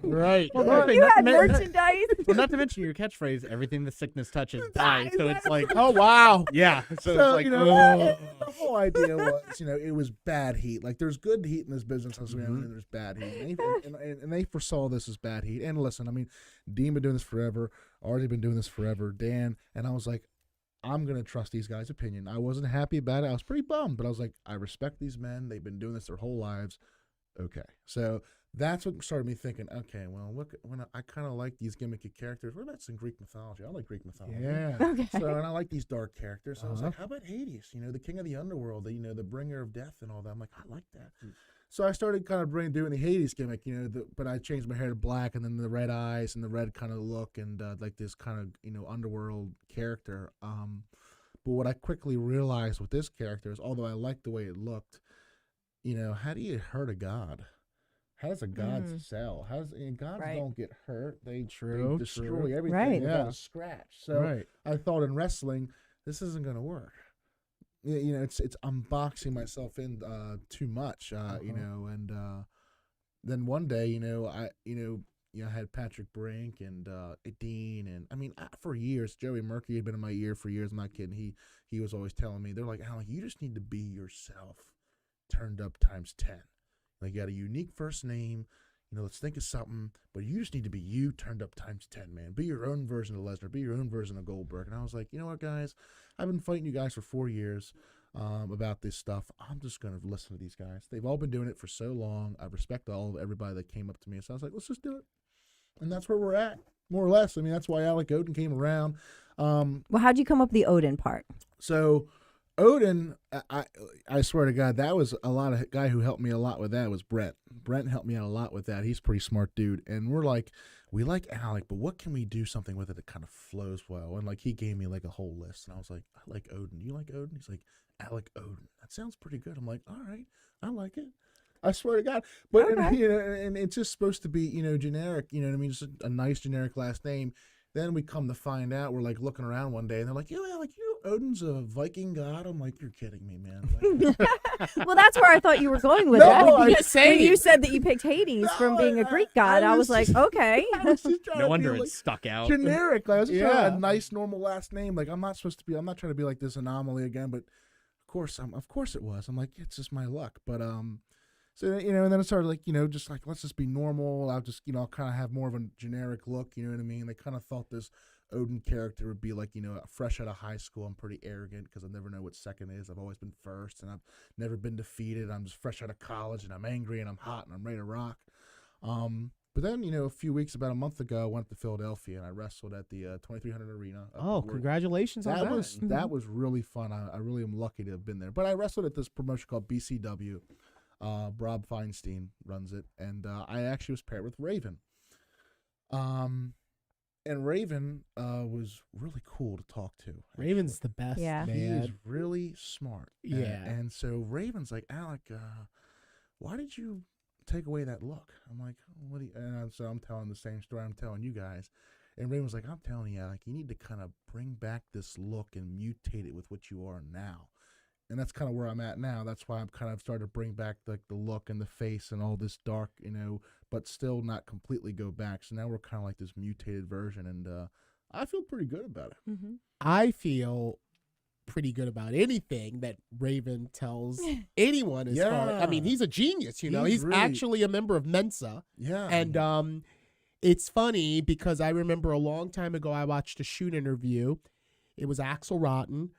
Right. Well, You had merchandise. Well, not to mention your catchphrase, everything the sickness touches dies. So it's like, Oh, wow. yeah. So So, it's like, the whole idea was, it was bad heat. Like, there's good heat in this business, as we know, and there's bad heat. And they foresaw this as bad heat. And listen, I mean, Dean been doing this forever. Artie been doing this forever. Dan. And I was like, I'm going to trust these guys' opinion. I wasn't happy about it. I was pretty bummed. But I was like, I respect these men. They've been doing this their whole lives. Okay. So that's what started me thinking, okay, well, look, when I kind of like these gimmicky characters. What about some Greek mythology? I like Greek mythology. Yeah. Okay. So, and I like these dark characters. So I was like, how about Hades? The king of the underworld, the bringer of death and all that. I'm like, I like that. So I started kind of doing the Hades gimmick, but I changed my hair to black and then the red eyes and the red kind of look and like this kind of, underworld character. But what I quickly realized with this character is, although I liked the way it looked, how do you hurt a god? How does a god sell? Gods Right. don't get hurt. They destroy True. everything Right. without a scratch. So Right. I thought in wrestling, this isn't going to work. It's I'm boxing myself in too much, and then one day, I had Patrick Brink and Dean, and I mean, for years, Joey Murphy had been in my ear for years. I'm not kidding. He was always telling me, they're like, Alec, you just need to be yourself, turned up times 10. Like, you got a unique first name. Let's think of something, but you just need to be you turned up times 10, man. Be your own version of Lesnar. Be your own version of Goldberg. And I was like, you know what, guys? I've been fighting you guys for 4 years. about this stuff. I'm just going to listen to these guys. They've all been doing it for so long. I respect everybody that came up to me. So I was like, let's just do it. And that's where we're at, more or less. I mean, that's why Alec Odin came around. Well, how'd you come up with the Odin part? So Odin, I swear to God, that was a lot of guy who helped me a lot with that was Brent. Brent helped me out a lot with that. He's a pretty smart dude. And we're like, we like Alec, but what can we do something with it that kind of flows well? And like he gave me like a whole list. And I was like, I like Odin. You like Odin? He's like, Alec Odin. That sounds pretty good. I'm like, all right, I like it. I swear to God. But Okay. and it's just supposed to be, generic, you know what I mean? Just a nice generic last name. Then we come to find out, we're like looking around one day and they're like, Alec, Odin's a Viking god. I'm like, you're kidding me, man. Like, Well, that's where I thought you were going with No, that. I'm Because saying. when you said that you picked Hades from being a Greek god, I was like, okay. I was just trying No to wonder be, it like, stuck out. generic. Like, I was just trying to have Yeah. a nice, normal last name. Like, I'm not trying to be like this anomaly again, but of course it was. I'm like, it's just my luck. But, so, and then it started like, just like, let's just be normal. I'll just, I'll kind of have more of a generic look. You know what I mean? They kind of thought this Odin character would be like, fresh out of high school. I'm pretty arrogant because I never know what second is. I've always been first and I've never been defeated. I'm just fresh out of college and I'm angry and I'm hot and I'm ready to rock. But then, a few weeks, about a month ago, I went to Philadelphia and I wrestled at the 2300 Arena. Oh, congratulations on that. That was really fun. I really am lucky to have been there. But I wrestled at this promotion called BCW. Rob Feinstein runs it, and I actually was paired with Raven. And Raven was really cool to talk to. Raven's the best, Yeah. He is man. really smart. Yeah. And so Raven's like, Alec, why did you take away that look? I'm like, what do you, and so I'm telling the same story I'm telling you guys. And Raven's like, I'm telling you, Alec, you need to kind of bring back this look and mutate it with what you are now. And that's kind of where I'm at now. That's why I'm kind of starting to bring back the look and the face and all this dark, but still not completely go back. So now we're kind of like this mutated version, and I feel pretty good about it. Mm-hmm. I feel pretty good about anything that Raven tells anyone. As far, I mean, Yeah. he's a genius. He's really- actually a member of Mensa, Yeah. and it's funny because I remember a long time ago I watched a shoot interview. It was Axel Rotten,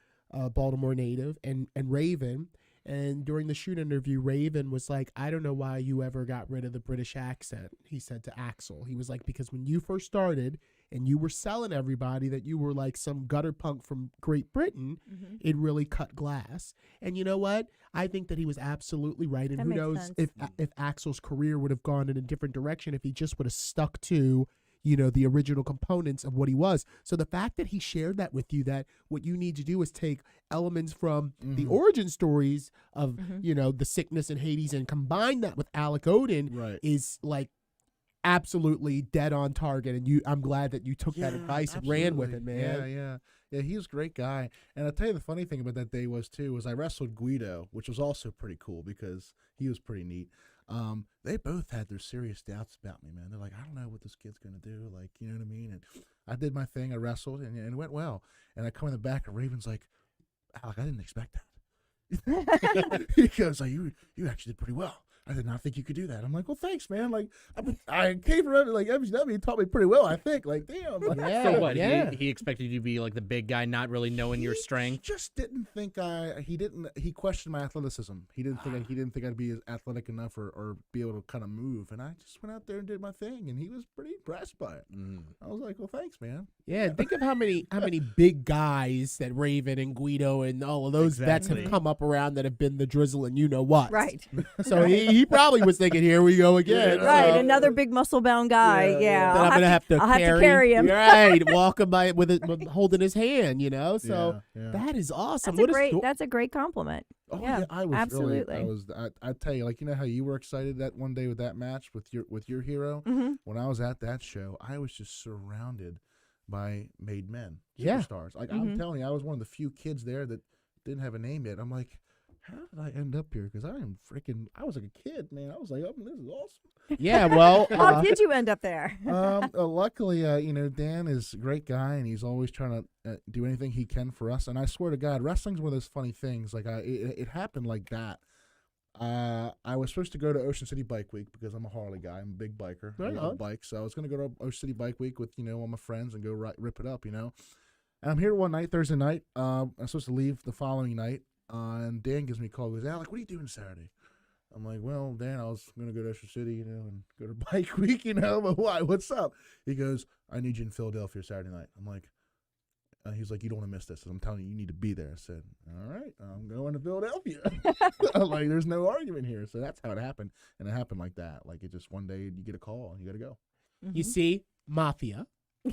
Baltimore native, and Raven. And during the shoot interview, Raven was like, I don't know why you ever got rid of the British accent, he said to Axel. He was like, because when you first started and you were selling everybody that you were like some gutter punk from Great Britain, Mm-hmm. it really cut glass. And you know what? I think that he was absolutely right. And That who makes knows sense. if Axel's career would have gone in a different direction if he just would have stuck to the original components of what he was. So the fact that he shared that with you, that what you need to do is take elements from the origin stories of, the sickness in Hades and combine that with Alec Odin Right. is like absolutely dead on target. And I'm glad that you took that advice and ran with it, man. Yeah, he was a great guy. And I'll tell you the funny thing about that day was I wrestled Guido, which was also pretty cool because he was pretty neat. They both had their serious doubts about me, man. They're like, I don't know what this kid's going to do. Like, you know what I mean? And I did my thing. I wrestled and it went well. And I come in the back and Raven's like, Alec, I didn't expect that. He goes, like, you actually did pretty well. I did not think you could do that. I'm like, well, thanks, man. Like, I came from like MCW, taught me pretty well, I think. Like, damn. Like, Yeah. So what? Yeah. He expected you to be like the big guy, not really knowing your He strength. just didn't think he questioned my athleticism. He didn't think I'd be as athletic enough or be able to kind of move. And I just went out there and did my thing, and he was pretty impressed by it. I was like, well, thanks, man. Yeah, and think of how many big guys that Raven and Guido and all of those vets have Exactly. come up around that have been the drizzle and you know what. Right. So he probably was thinking, here we go again. Yeah. Right. So Another big muscle bound guy. Yeah, Yeah. yeah. then I'm gonna have to I'll have to carry him. Right, walk him by with holding his hand, So Yeah. that is awesome. That's a great compliment. Oh Yeah, I was absolutely. I tell you, like, you know how you were excited that one day with that match with your hero. Mm-hmm. When I was at that show, I was just surrounded by made men, Yeah. superstars. Like, I'm telling you, I was one of the few kids there that didn't have a name yet. I'm like, how did I end up here? Because I was like a kid, man. I was like, oh, this is awesome. Yeah, well, How did you end up there? Luckily, Dan is a great guy, and he's always trying to do anything he can for us. And I swear to God, wrestling's one of those funny things. Like, it happened like that. I was supposed to go to Ocean City Bike Week because I'm a Harley guy. I'm a big biker. Right I love on. bikes. So I was going to go to Ocean City Bike Week with, all my friends and go rip it up, And I'm here one night, Thursday night. I'm supposed to leave the following night. and Dan gives me a call. He goes, Alec, what are you doing Saturday? I'm like, well, Dan, I was going to go to Extra City, and go to Bike Week, but why? What's up? He goes, I need you in Philadelphia Saturday night. I'm like, he's like, you don't want to miss this. I'm telling you, you need to be there. I said, all right, I'm going to Philadelphia. I'm like, there's no argument here. So that's how it happened. And it happened like that. Like, it just one day you get a call and you got to go. Mm-hmm. You see, Mafia.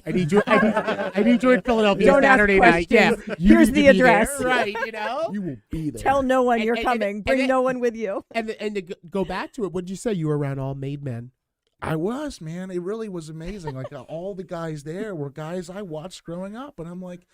I need you. I need you in Philadelphia Don't ask Saturday night. Yeah, questions. you Here's need the to be address. there, right? You know, You will be there. Tell no one you're And- coming. Bring and- no one with you. and to go back to it, what did you say? You were around all made men. I was, man. It really was amazing. Like, all the guys there were guys I watched growing up. And I'm like,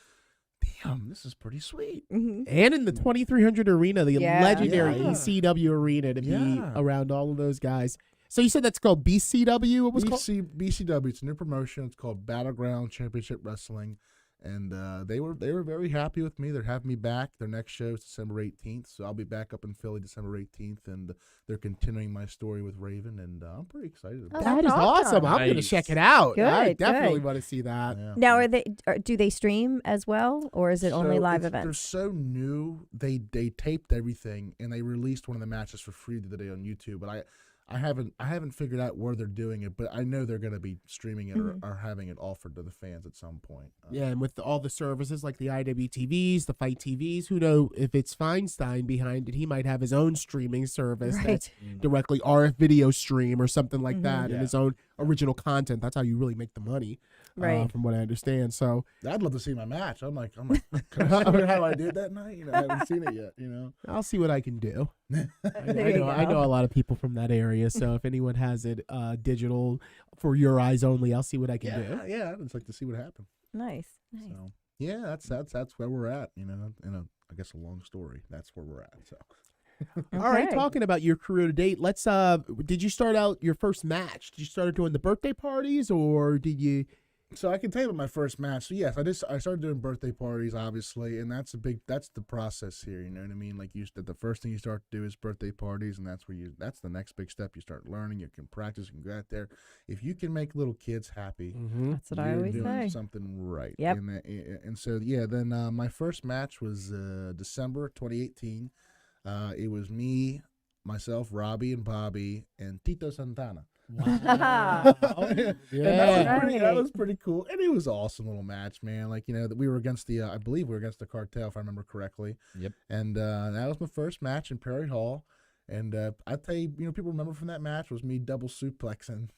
damn, this is pretty sweet. Mm-hmm. And in the 2300 arena, the Yeah. legendary Yeah. ECW arena, to be Yeah. around all of those guys. So you said that's called BCW? What was it called? BCW. It's a new promotion. It's called Battleground Championship Wrestling, and they were very happy with me. They're having me back. Their next show is December 18th, so I'll be back up in Philly December 18th, and they're continuing my story with Raven, and I'm pretty excited about Oh, it. That that's is awesome. I'm going to Nice. check it out. I Good, definitely good. want to see that. Yeah. Now, do they stream as well, or is it only So live They're events? so new. They taped everything, and they released one of the matches for free the other day on YouTube, but I haven't figured out where they're doing it, but I know they're going to be streaming it or having it offered to the fans at some point. Yeah, and with all the services like the IWTVs, the Fight TVs, who know if it's Feinstein behind it, he might have his own streaming service Right. that's directly RF video stream or something like that, and Yeah. his own original content. That's how you really make the money, Right. from what I understand. So I'd love to see my match. I'm like, can I see how I did that night? I haven't seen it yet. I'll see what I can do. There I you know I go. know a lot of people from that area, so if anyone has it digital for your eyes only, I'll see what I can do. Yeah. I'd just like to see what happened. Nice. So yeah, that's where we're at. I guess a long story. That's where we're at. So All right, Okay. talking about your career to date, let's did you start out your first match? Did you start doing the birthday parties, or did you So I can tell you about my first match. So yes, I started doing birthday parties, obviously, and that's the process here. You know what I mean? Like the first thing you start to do is birthday parties, and that's the next big step. You start learning, you can practice, you can go out there. If you can make little kids happy, That's what I you're always doing say. something right. Yep. And so yeah, then my first match was December 2018. It was me, myself, Robbie, and Bobby, and Tito Santana. Wow. And Yeah. that was pretty cool, and it was an awesome little match, man. Like that we were against the, I believe we were against the Cartel, if I remember correctly. Yep. And that was my first match in Prairie Hall, and I tell you, people remember from that match was me double suplexing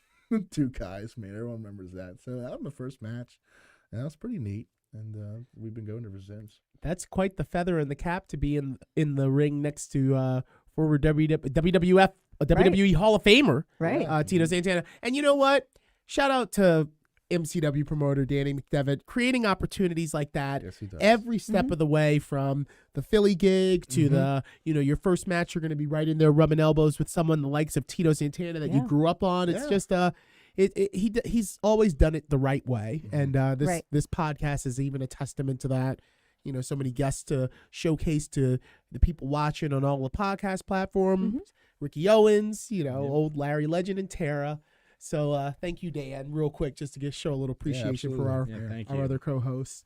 two guys. Man, everyone remembers that. So that was my first match, and that was pretty neat. And we've been going ever since. That's quite the feather in the cap to be in the ring next to former WWF, WWE Hall of Famer, Right. Tito Santana. And you know what? Shout out to MCW promoter Danny McDevitt, creating opportunities like that Yes, he does. every step of the way, from the Philly gig to the, your first match. You're going to be right in there rubbing elbows with someone the likes of Tito Santana that you Yeah. grew up on. It's just he's always done it the right way, and this Right. this podcast is even a testament to that. So many guests to showcase to the people watching on all the podcast platforms. Ricky Owens, old Larry Legend, and Tara. So thank you, Dan. Real quick, just to show a little appreciation for our absolutely. Yeah, thank our you. other co-hosts.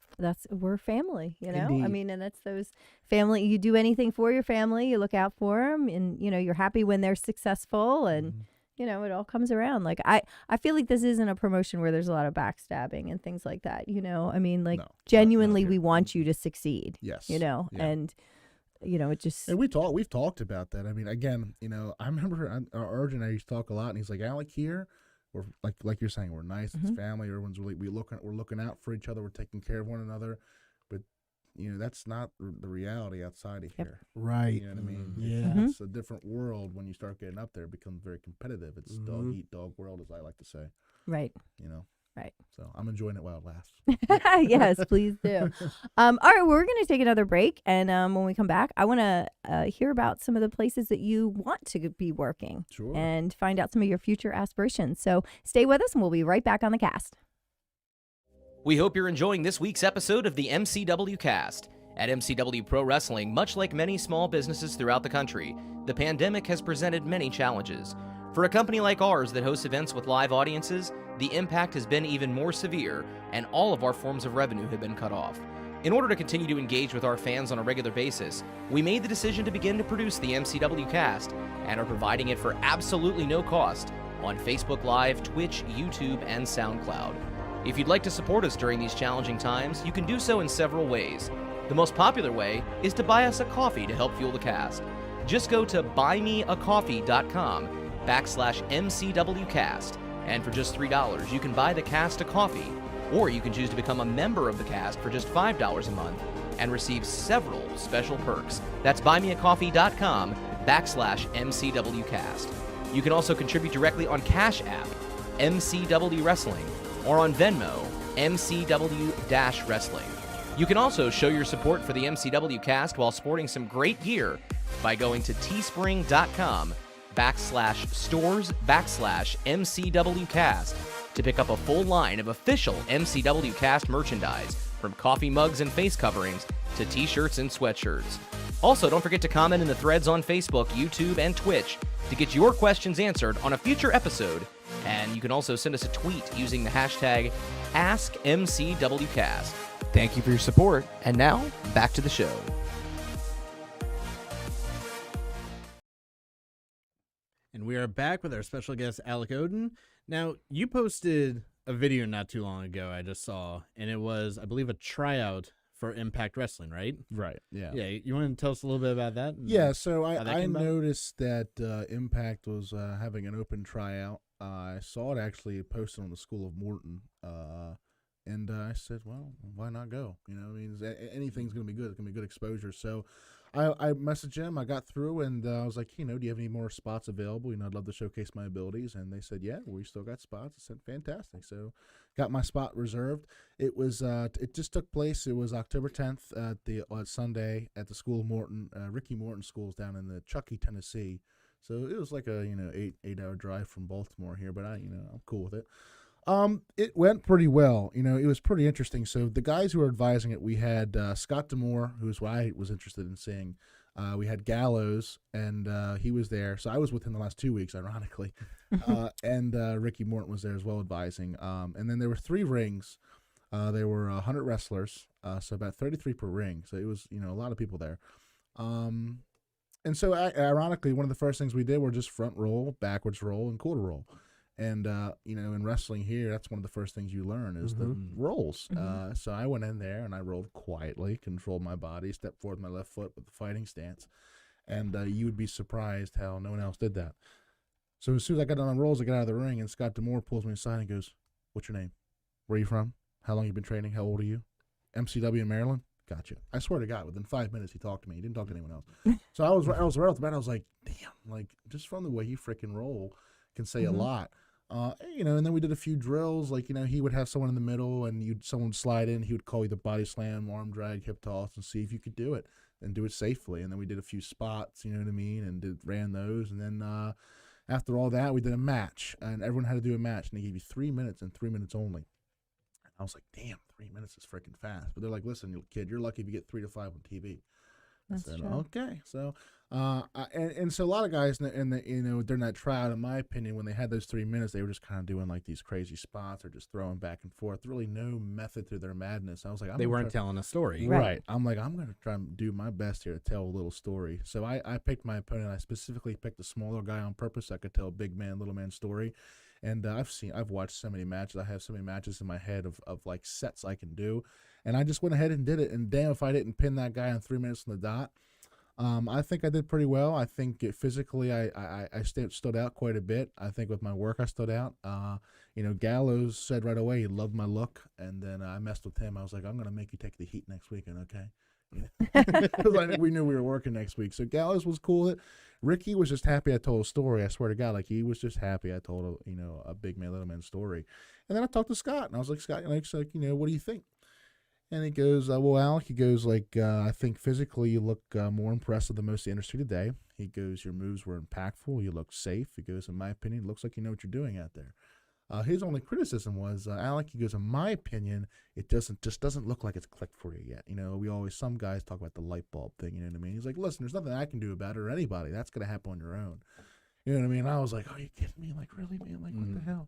We're family, I Indeed. mean, and that's those family. You do anything for your family, you look out for them, and you're happy when they're successful, and it all comes around. Like I feel like this isn't a promotion where there's a lot of backstabbing and things like that. I mean, like No, genuinely, no. we want you to succeed. Yes. And it just And we've talked about that. I mean, again, I remember Arjun and I used to talk a lot, and he's like, Alec, here, we're like you're saying, we're nice, it's family, everyone's really we're looking out for each other, we're taking care of one another, but that's not the reality outside of here. Right. You know what I mean? Yeah. It's a different world when you start getting up there. It becomes very competitive. It's dog eat dog world, as I like to say. right. Right. So I'm enjoying it while it lasts. Yes, please do. All right, we're going to take another break, and when we come back, I want to hear about some of the places that you want to be working, Sure. and find out some of your future aspirations. So stay with us, and we'll be right back on the cast. We hope you're enjoying this week's episode of the MCW Cast. At MCW Pro Wrestling, much like many small businesses throughout the country, the pandemic has presented many challenges. For a company like ours that hosts events with live audiences, the impact has been even more severe, and all of our forms of revenue have been cut off. In order to continue to engage with our fans on a regular basis, we made the decision to begin to produce the MCW Cast and are providing it for absolutely no cost on Facebook Live, Twitch, YouTube, and SoundCloud. If you'd like to support us during these challenging times, you can do so in several ways. The most popular way is to buy us a coffee to help fuel the cast. Just go to buymeacoffee.com/MCWcast, and for just $3, you can buy the cast a coffee. Or you can choose to become a member of the cast for just $5 a month and receive several special perks. That's buymeacoffee.com/MCWcast. You can also contribute directly on Cash App, MCW Wrestling, or on Venmo, MCW-Wrestling. You can also show your support for the MCW Cast while sporting some great gear by going to teespring.com/stores/MCWcast to pick up a full line of official MCW Cast merchandise, from coffee mugs and face coverings to t-shirts and sweatshirts. Also, don't forget to comment in the threads on Facebook, YouTube, and Twitch to get your questions answered on a future episode. And you can also send us a tweet using the hashtag AskMCWCast. Thank you for your support, and now, back to the show. And we are back with our special guest, Alec Odin. Now, you posted a video not too long ago I just saw, and it was, I believe, a tryout for Impact Wrestling, right? Right. Yeah. Yeah, you want to tell us a little bit about that? Yeah. So how that I came about? noticed that Impact was having an open tryout. I saw it actually posted on the School of Morton, and I said, well, why not go? You know, I mean, anything's going to be good. It's going to be good exposure. So I messaged him. I got through, and I was like, do you have any more spots available? I'd love to showcase my abilities. And they said, yeah, we still got spots. I said, fantastic. So got my spot reserved. It was it just took place. It was October 10th at the Sunday at the School of Morton, Ricky Morton Schools down in the Chuckey, Tennessee. So it was like a 8-hour drive from Baltimore here, but I'm cool with it. It went pretty well. It was pretty interesting. So the guys who were advising it, we had Scott D'Amore, who's what I was interested in seeing. We had Gallows, and he was there. So I was with him the last 2 weeks, ironically. And Ricky Morton was there as well advising. And then there were 3 rings. There were 100 wrestlers, so about 33 per ring. So it was, a lot of people there. And so, ironically, one of the first things we did were just front roll, backwards roll, and quarter roll. And, in wrestling here, that's one of the first things you learn is the rolls. So I went in there, and I rolled quietly, controlled my body, stepped forward with my left foot with the fighting stance. And you would be surprised how no one else did that. So as soon as I got done on rolls, I got out of the ring, and Scott D'Amore pulls me aside and goes, "What's your name? Where are you from? How long you been training? How old are you? MCW in Maryland? Gotcha." I swear to God, within 5 minutes he talked to me. He didn't talk to anyone else. So I was right off the bat. I was like, damn, just from the way you freaking roll can say a lot. And then we did a few drills. He would have someone in the middle, and someone would slide in. He would call you the body slam, arm drag, hip toss, and see if you could do it and do it safely. And then we did a few spots, you know what I mean, and ran those. And then after all that, we did a match, and everyone had to do a match, and they gave you 3 minutes and 3 minutes only. I was like, damn, 3 minutes is freaking fast. But they're like, listen, kid, you're lucky if you get 3 to 5 on TV. That's I said, true. okay. So, and so a lot of guys during that tryout, in my opinion, when they had those 3 minutes, they were just kind of doing like these crazy spots or just throwing back and forth. Really no method to their madness. I was like, They weren't telling a story. Right. I'm like, I'm going to try and do my best here to tell a little story. So I picked my opponent. I specifically picked a smaller guy on purpose. I could tell a big man, little man story. And I've watched so many matches. I have so many matches in my head of like sets I can do. And I just went ahead and did it. And damn if I didn't pin that guy on 3 minutes on the dot. I think I did pretty well. I think physically I stood out quite a bit. I think with my work I stood out. Gallows said right away he loved my look. And then I messed with him. I was like, I'm going to make you take the heat next weekend, okay? Because I think we knew we were working next week. So Gallows was cool with it. Ricky was just happy I told a story. I swear to God, he was just happy I told a big man, little man story. And then I talked to Scott, and I was like, Scott, what do you think? And he goes, well, Alec, he goes, I think physically you look more impressive than most of the industry today. He goes, your moves were impactful. You look safe. He goes, in my opinion, it looks like you know what you're doing out there. His only criticism was, Alec, he goes, in my opinion, it just doesn't look like it's clicked for you yet. Some guys talk about the light bulb thing, you know what I mean? He's like, listen, there's nothing I can do about it or anybody. That's going to happen on your own. You know what I mean? I was like, are you kidding me? Like, really, man? Like, what the hell?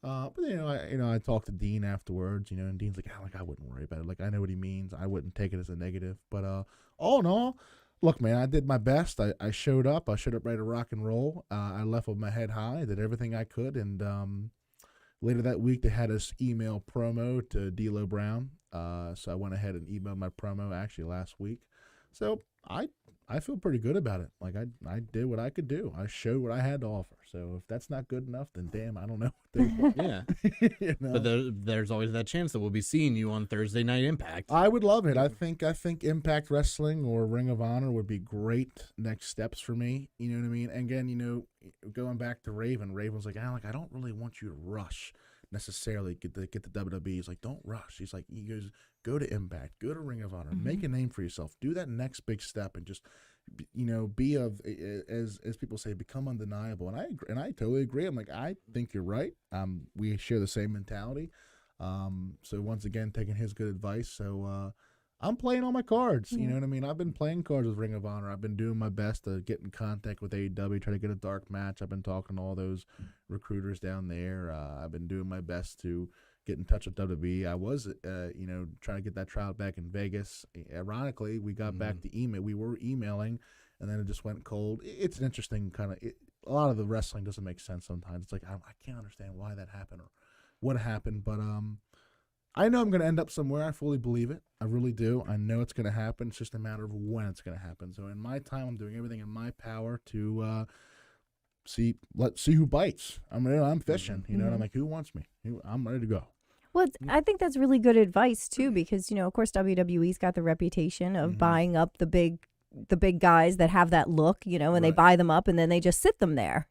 But I talked to Dean afterwards, and Dean's like, I wouldn't worry about it. Like, I know what he means. I wouldn't take it as a negative. But all in all, look, man, I did my best. I showed up. I showed up ready to rock and roll. I left with my head high. I did everything I could. And later that week, they had us email promo to D'Lo Brown. So I went ahead and emailed my promo actually last week. So I feel pretty good about it. Like, I did what I could do. I showed what I had to offer. So if that's not good enough, then damn, I don't know what they want. Yeah. But there's always that chance that we'll be seeing you on Thursday Night Impact. I would love it. I think Impact Wrestling or Ring of Honor would be great next steps for me. You know what I mean? And again, going back to Raven's like, Alec, I don't really want you to rush necessarily get the WWE. He's like, don't rush. He's like, he goes, go to Impact, go to Ring of Honor, make a name for yourself, do that next big step, and just be as people say, become undeniable. And I totally agree. I'm like, I think you're right. We share the same mentality. So once again, taking his good advice. So I'm playing all my cards. You know what I mean? I've been playing cards with Ring of Honor. I've been doing my best to get in contact with AEW, try to get a dark match. I've been talking to all those recruiters down there. I've been doing my best to get in touch with WWE. I was, trying to get that trial back in Vegas. Ironically, we got back to email. We were emailing, and then it just went cold. It's an interesting kind of. A lot of the wrestling doesn't make sense sometimes. It's like I can't understand why that happened or what happened, but I know I'm going to end up somewhere. I fully believe it. I really do. I know it's going to happen. It's just a matter of when it's going to happen. So in my time, I'm doing everything in my power to see who bites. I'm fishing, and I'm like, who wants me? I'm ready to go. Well, I think that's really good advice too, because of course WWE's got the reputation of buying up the big guys that have that look, and they buy them up and then they just sit them there,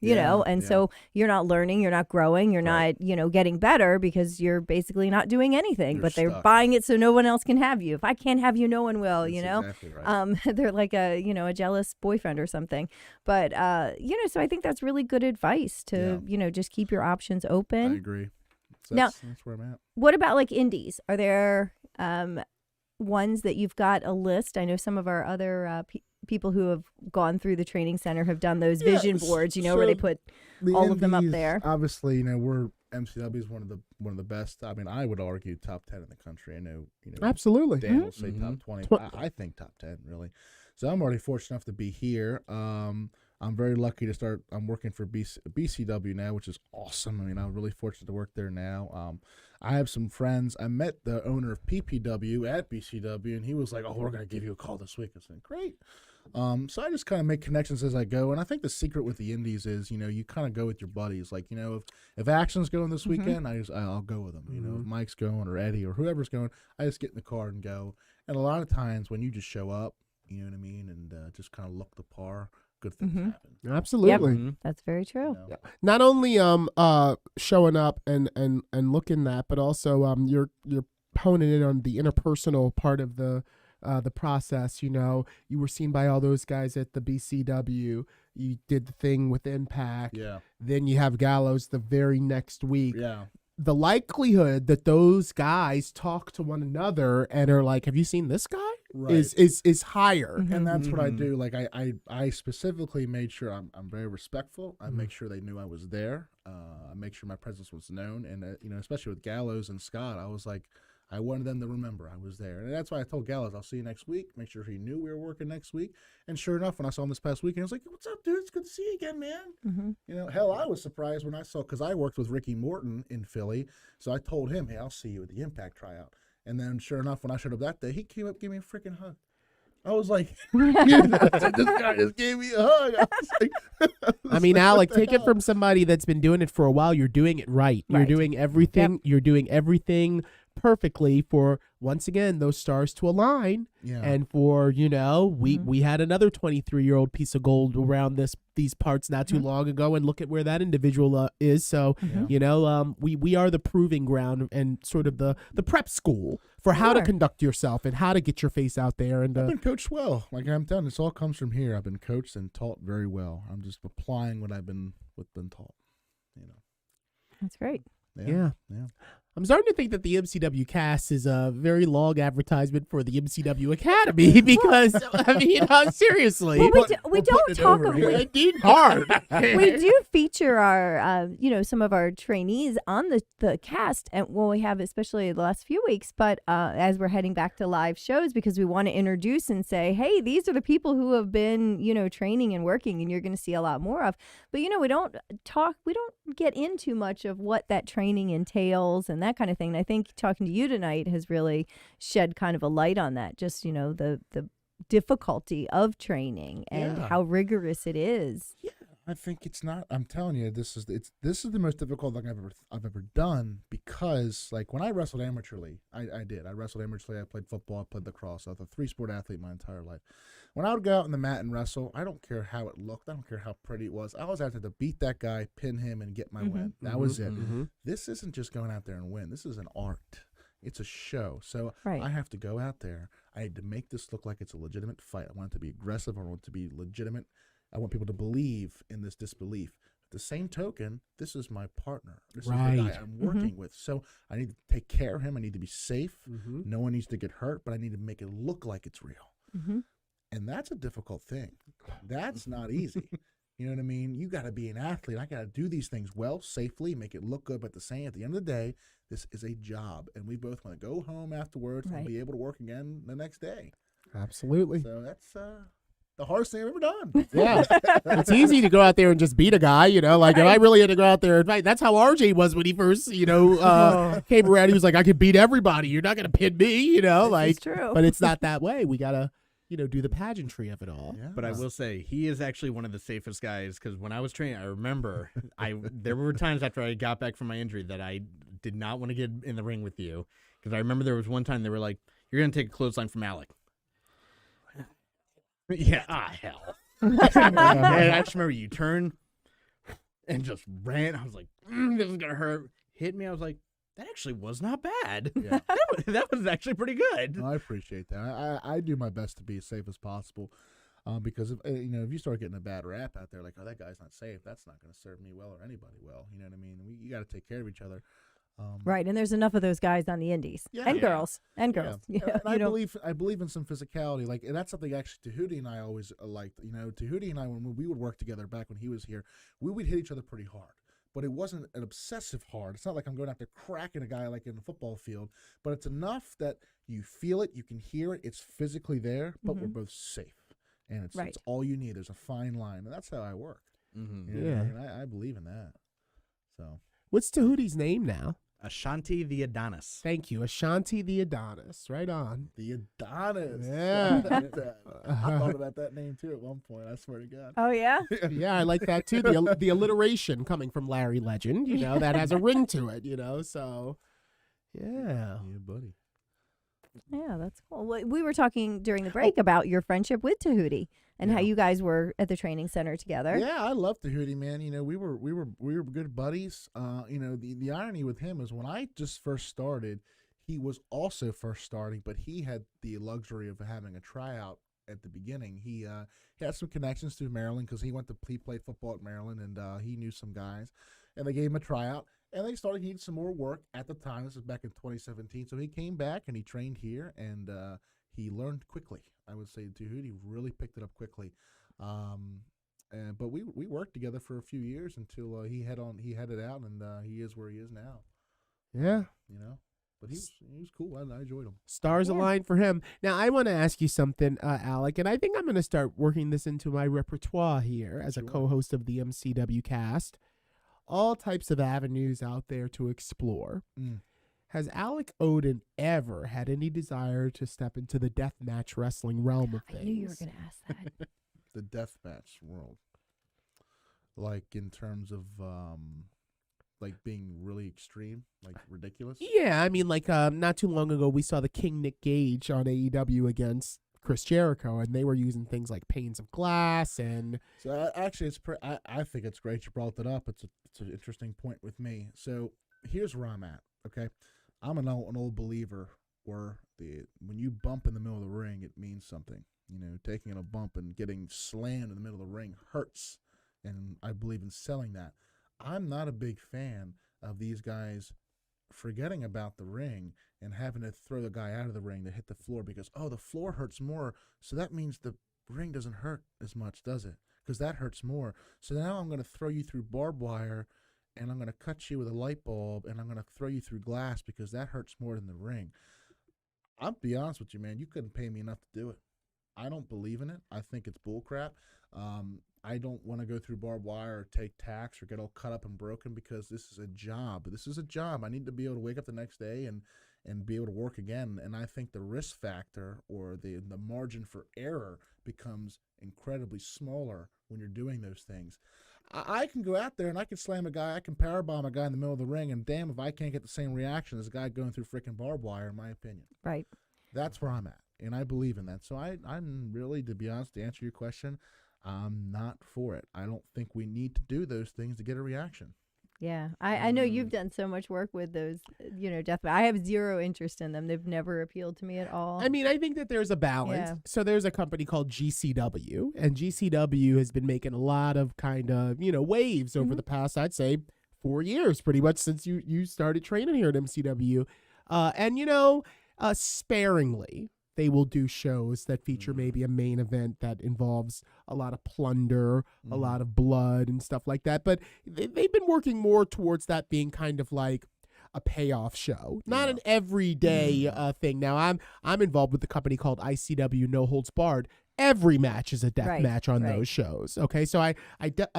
so you're not learning, you're not growing, you're not, getting better because you're basically not doing anything, but they're buying it so no one else can have you. If I can't have you, no one will, Exactly right. They're like a jealous boyfriend or something. But, so I think that's really good advice to, just keep your options open. I agree. So that's where I'm at. What about like indies? Are there ones that you've got a list? I know some of our other people who have gone through the training center have done those vision boards, where they put all of them up there. Obviously, we're MCW is one of the best. I mean, I would argue top 10 in the country. I know, absolutely. Dan will say top 20. I think top 10 really. So I'm already fortunate enough to be here. I'm very lucky to start. I'm working for BCW now, which is awesome. I mean, I'm really fortunate to work there now. I have some friends. I met the owner of PPW at BCW, and he was like, "Oh, we're going to give you a call this week." I said, "Great." So I just kind of make connections as I go, and I think the secret with the indies is, you kind of go with your buddies. Like, if Action's going this weekend, I'll go with them. If Mike's going or Eddie or whoever's going, I just get in the car and go. And a lot of times when you just show up, you know what I mean, and just kind of look the par, good things happen. Absolutely. Yep. That's very true. Yeah. Not only showing up and looking that, but also you're honing in on the interpersonal part of the process. You were seen by all those guys at the BCW. You did the thing with Impact. Yeah. Then you have Gallows the very next week. Yeah. The likelihood that those guys talk to one another and are like, "Have you seen this guy?" Right. is higher. And that's what I do. Like I specifically made sure I'm very respectful. I make sure they knew I was there. I make sure my presence was known. And especially with Gallows and Scott, I was like, I wanted them to remember I was there. And that's why I told Gallows, I'll see you next week. Make sure he knew we were working next week. And sure enough, when I saw him this past weekend, I was like, "What's up, dude? It's good to see you again, man." Hell, I was surprised when I saw, because I worked with Ricky Morton in Philly. So I told him, "Hey, I'll see you at the Impact tryout." And then sure enough, when I showed up that day, he came up, gave me a freaking hug. I was like, this guy just gave me a hug. I mean, Alec, take it from somebody that's been doing it for a while. You're doing it right. You're doing everything. Yep. You're doing everything perfectly for, once again, those stars to align. Yeah. And for, we had another 23-year-old piece of gold around these parts not too long ago, and look at where that individual is. So, we are the proving ground and sort of the prep school for how to conduct yourself and how to get your face out there. And I've been coached well. Like I'm telling you, this all comes from here. I've been coached and taught very well. I'm just applying what I've been taught. That's great. Yeah. I'm starting to think that the MCW Cast is a very long advertisement for the MCW Academy because, I mean, seriously. Well, we We're don't putting it talk. over here. Indeed hard. We do feature our, some of our trainees on the cast, and we have especially the last few weeks. But as we're heading back to live shows, because we want to introduce and say, hey, these are the people who have been, training and working, and you're going to see a lot more of. But we don't get into much of what that training entails and that kind of thing. And I think talking to you tonight has really shed kind of a light on that. Just the difficulty of training and how rigorous it is. Yeah, I think it's not. I'm telling you, this is the most difficult thing I've ever done, because like when I wrestled amateurly, I did. I wrestled amateurly. I played football. I played lacrosse. I was a 3-sport athlete my entire life. When I would go out on the mat and wrestle, I don't care how it looked. I don't care how pretty it was. I was out there to beat that guy, pin him, and get my win. That was it. This isn't just going out there and win. This is an art. It's a show. So I have to go out there. I need to make this look like it's a legitimate fight. I want it to be aggressive. I want it to be legitimate. I want people to believe in this disbelief. At the same token, this is my partner. This is the guy I'm working with. So I need to take care of him. I need to be safe. No one needs to get hurt, but I need to make it look like it's real. And that's a difficult thing. That's not easy. You know what I mean? You got to be an athlete. I got to do these things well, safely, make it look good. But at the end of the day, this is a job. And we both want to go home afterwards and be able to work again the next day. Absolutely. So that's the hardest thing I've ever done. Yeah. It's easy to go out there and just beat a guy, like if I really had to go out there and fight. That's how RJ was when he first, came around. He was like, I could beat everybody. You're not going to pin me, It's true. But it's not that way. We got to, do the pageantry of it all. Yeah. But I will say, he is actually one of the safest guys, because when I was training, I remember there were times after I got back from my injury that I did not want to get in the ring with you, because I remember there was one time they were like, you're going to take a clothesline from Alec. Yeah, hell. And I just remember you turned and just ran. I was like, this is going to hurt. Hit me. I was like, that actually was not bad. Yeah. that was actually pretty good. No, I appreciate that. I do my best to be as safe as possible, because if you start getting a bad rap out there, like, oh, that guy's not safe, that's not going to serve me well or anybody well. You know what I mean? You got to take care of each other. Right, and there's enough of those guys on the indies, and girls. And I believe in some physicality, like, and that's something actually Tahuti and I always liked. Tahuti and I, when we would work together back when he was here, we would hit each other pretty hard. But it wasn't an obsessive hard. It's not like I'm going out there cracking a guy like in a football field. But it's enough that you feel it, you can hear it, it's physically there, but we're both safe. And it's all you need. There's a fine line. And that's how I work. And I believe in that. So, what's Tahuti's name now? Ashanti the Adonis. Thank you. Ashanti the Adonis. Right on. The Adonis. Yeah. I thought about that name too at one point. I swear to God. Oh, yeah? Yeah, I like that too. The alliteration coming from Larry Legend, that has a ring to it, so yeah. Yeah, buddy. Yeah, that's cool. We were talking during the break about your friendship with Tahuti and how you guys were at the training center together. Yeah, I love Tahuti, man. We were good buddies. The irony with him is when I just first started, he was also first starting, but he had the luxury of having a tryout at the beginning. He had some connections to Maryland because he played football at Maryland, and he knew some guys, and they gave him a tryout. And they started needing some more work at the time. This was back in 2017. So he came back and he trained here, and he learned quickly. I would say Tahuti really picked it up quickly. But we worked together for a few years until he headed out, and he is where he is now. Yeah. But he was cool. I enjoyed him. Stars aligned for him. Now, I want to ask you something, Alec, and I think I'm going to start working this into my repertoire here as a co-host of the MCW Cast. All types of avenues out there to explore. Has Alec Odin ever had any desire to step into the deathmatch wrestling realm of things? I knew you were going to ask that. The deathmatch world. Like in terms of like being really extreme, like ridiculous? Yeah, I mean, like not too long ago we saw the King Nick Gage on AEW against Chris Jericho, and they were using things like panes of glass and. So actually, I think it's great you brought that up. It's an interesting point with me. So here's where I'm at. Okay, I'm an old believer where when you bump in the middle of the ring, it means something. Taking a bump and getting slammed in the middle of the ring hurts, and I believe in selling that. I'm not a big fan of these guys forgetting about the ring and having to throw the guy out of the ring to hit the floor because, oh, the floor hurts more. So that means the ring doesn't hurt as much, does it? Because that hurts more. So now I'm going to throw you through barbed wire and I'm going to cut you with a light bulb and I'm going to throw you through glass because that hurts more than the ring. I'll be honest with you, man. You couldn't pay me enough to do it. I don't believe in it. I think it's bullcrap. I don't want to go through barbed wire or take tacks or get all cut up and broken because this is a job. This is a job. I need to be able to wake up the next day and be able to work again. And I think the risk factor or the margin for error becomes incredibly smaller when you're doing those things. I can go out there and I can slam a guy. I can powerbomb a guy in the middle of the ring, and damn if I can't get the same reaction as a guy going through freaking barbed wire, in my opinion. Right. That's where I'm at, and I believe in that. So I'm really, to be honest, to answer your question, I'm not for it. I don't think we need to do those things to get a reaction. Yeah, I know you've done so much work with those, death. I have zero interest in them. They've never appealed to me at all. I mean, I think that there's a balance. Yeah. So there's a company called GCW, and GCW has been making a lot of kind of, waves over the past, I'd say, 4 years, pretty much since you started training here at MCW. And sparingly, they will do shows that feature maybe a main event that involves a lot of plunder, a lot of blood and stuff like that. But they've been working more towards that being kind of like a payoff show, not an everyday thing. Now, I'm involved with a company called ICW No Holds Barred. Every match is a death match on those shows. Okay, so I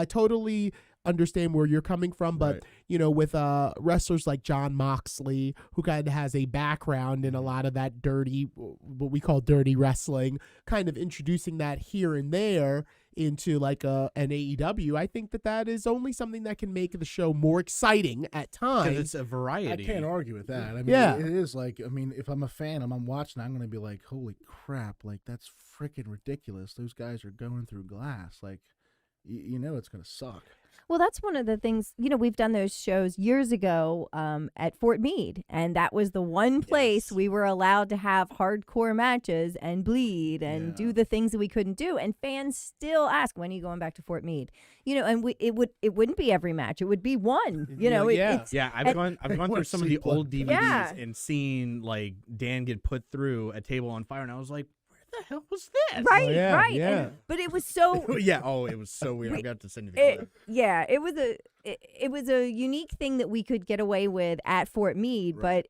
totally understand where you're coming from, but with wrestlers like John Moxley, who kind of has a background in a lot of that dirty, what we call dirty wrestling, kind of introducing that here and there into like an AEW, I think that is only something that can make the show more exciting at times. Because it's a variety. I can't argue with that. I mean, it is like, if I'm a fan and I'm watching, I'm going to be like, holy crap, like that's freaking ridiculous. Those guys are going through glass. Like, it's going to suck. Well, that's one of the things, we've done those shows years ago at Fort Meade, and that was the one place we were allowed to have hardcore matches and bleed and do the things that we couldn't do. And fans still ask, when are you going back to Fort Meade? And it wouldn't be every match. It would be one, I've gone through some of the old DVDs and seen like Dan get put through a table on fire, and I was like, the hell was this? Right, right. Yeah. But it was so it was so weird. I got to send you it was a unique thing that we could get away with at Fort Meade, but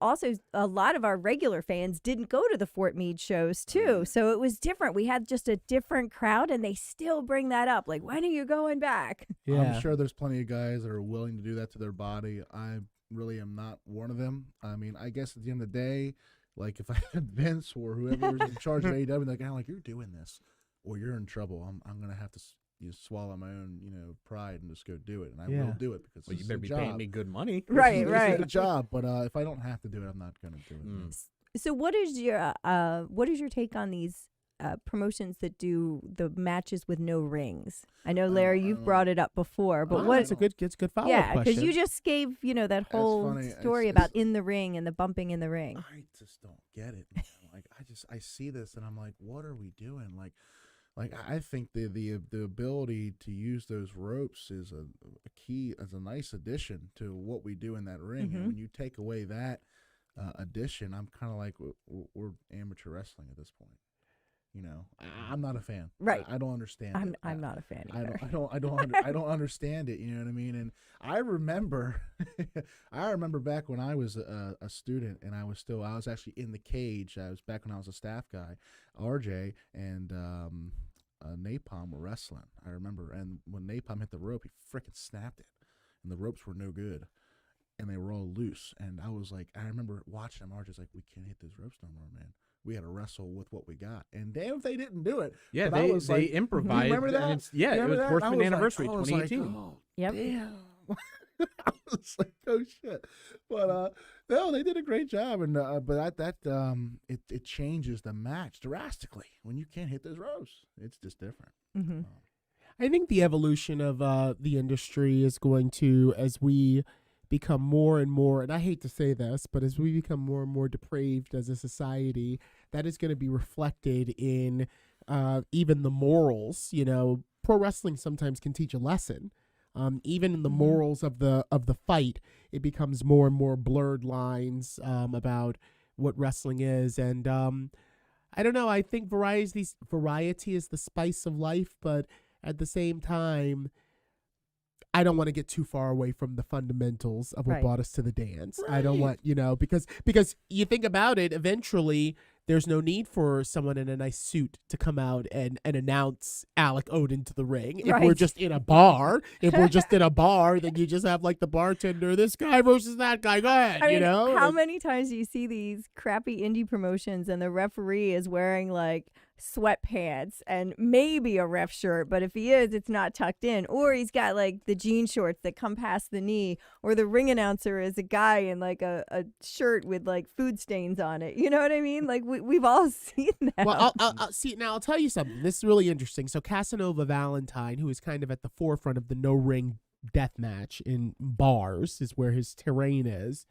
also a lot of our regular fans didn't go to the Fort Meade shows too. So it was different. We had just a different crowd, and they still bring that up. Like, when are you going back? Yeah. I'm sure there's plenty of guys that are willing to do that to their body. I really am not one of them. I mean, I guess at the end of the day, like if I had Vince or whoever was in charge of AEW, they're kind of like, you're doing this or you're in trouble. I'm going to have to swallow my own, pride and just go do it. And I will do it because you better be paying me good money. Right. This is a job. But if I don't have to do it, I'm not going to do it. So what is your take on these promotions that do the matches with no rings? I know, Larry, you've brought it up before, but it's a good follow-up question. Yeah, because you just gave that whole story about in the ring and the bumping in the ring. I just don't get it, man. Like I see this and I'm like, what are we doing? Like I think the ability to use those ropes is a key, as a nice addition to what we do in that ring. And when you take away that addition, I'm kind of like, we're amateur wrestling at this point. I'm not a fan. Right. I don't understand. I'm not a fan either. I don't understand it. You know what I mean? And I remember back when I was a student and I was actually in the cage. I was back when I was a staff guy. RJ and Napalm were wrestling. I remember, and when Napalm hit the rope, he freaking snapped it, and the ropes were no good, and they were all loose. And I was like, I remember watching him. RJ's like, we can't hit those ropes no more, man. We had to wrestle with what we got. And damn if they didn't do it. Yeah, but they improvised. Remember that? It was Horseman Anniversary, I was 2018. Like, oh, yep. Damn. I was like, oh shit. But no, they did a great job, and but it changes the match drastically when you can't hit those ropes. It's just different. I think the evolution of the industry is going to, as we become more and more, and I hate to say this, but as we become more and more depraved as a society, that is going to be reflected in even the morals. Pro wrestling sometimes can teach a lesson. even in the morals of the fight, it becomes more and more blurred lines about what wrestling is. And I don't know. I think variety is the spice of life, but at the same time, I don't want to get too far away from the fundamentals of what brought us to the dance. I don't want, because you think about it, eventually there's no need for someone in a nice suit to come out and announce Alec Odin to the ring. If we're just in a bar, then you just have like the bartender, this guy versus that guy. Go ahead, I mean, how many times do you see these crappy indie promotions and the referee is wearing like sweatpants and maybe a ref shirt, but if he is, it's not tucked in, or he's got like the jean shorts that come past the knee, or the ring announcer is a guy in like a shirt with like food stains on it. You know what I mean? Like we've all seen that. Well, I'll see. Now I'll tell you something. This is really interesting. So Casanova Valentine, who is kind of at the forefront of the no ring death match in bars, is where his terrain is.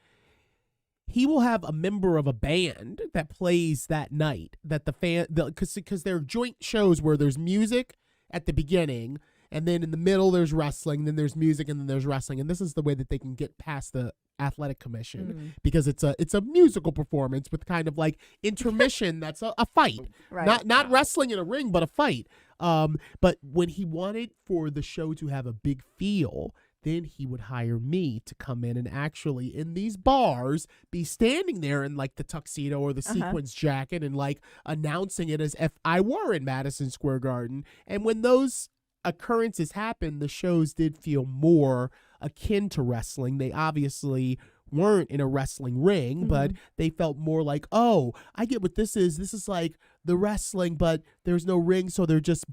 He will have a member of a band that plays that night, that because they're joint shows where there's music at the beginning, and then in the middle there's wrestling, then there's music, and then there's wrestling. And this is the way that they can get past the athletic commission because it's a musical performance with kind of like intermission. That's a fight, not wrestling in a ring, but a fight. But when he wanted for the show to have a big feel, then he would hire me to come in and actually in these bars be standing there in like the tuxedo or the sequins jacket and like announcing it as if I were in Madison Square Garden. And when those occurrences happened, the shows did feel more akin to wrestling. They obviously weren't in a wrestling ring, but they felt more like, oh, I get what this is. This is like the wrestling, but there's no ring, so they're just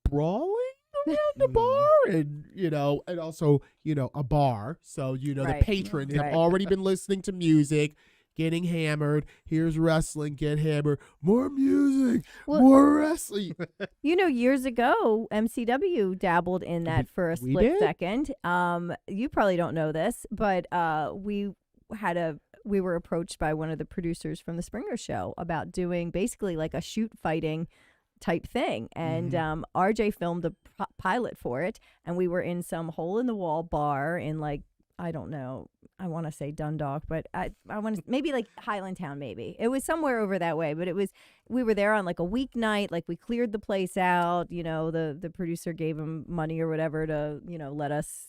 brawling around the bar, and also, a bar. So, the patrons have already been listening to music, getting hammered. Here's wrestling, get hammered. More music, more wrestling. Years ago, MCW dabbled in that for a split second. You probably don't know this, but we were approached by one of the producers from the Springer Show about doing basically like a shoot fighting type thing, and RJ filmed a pilot for it, and we were in some hole in the wall bar in like, I don't know, I want to say Dundalk, but I want to maybe like Highlandtown, maybe it was somewhere over that way, but we were there on like a weeknight, like we cleared the place out, the producer gave him money or whatever to let us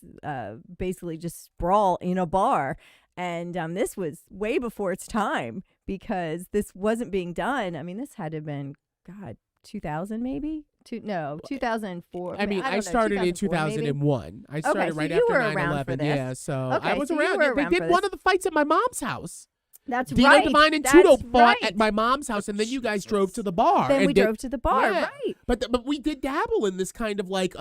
basically just sprawl in a bar. And this was way before its time because this wasn't being done. I mean, this had to have been 2000 maybe? 2004. I started in 2001. I started right after 9/11. Yeah, so okay, I was so around. They did one of the fights at my mom's house. That's Dino right. Divine and Tudo fought at my mom's house, and then you guys drove to the bar. Then we drove to the bar, right? But we did dabble in this kind of like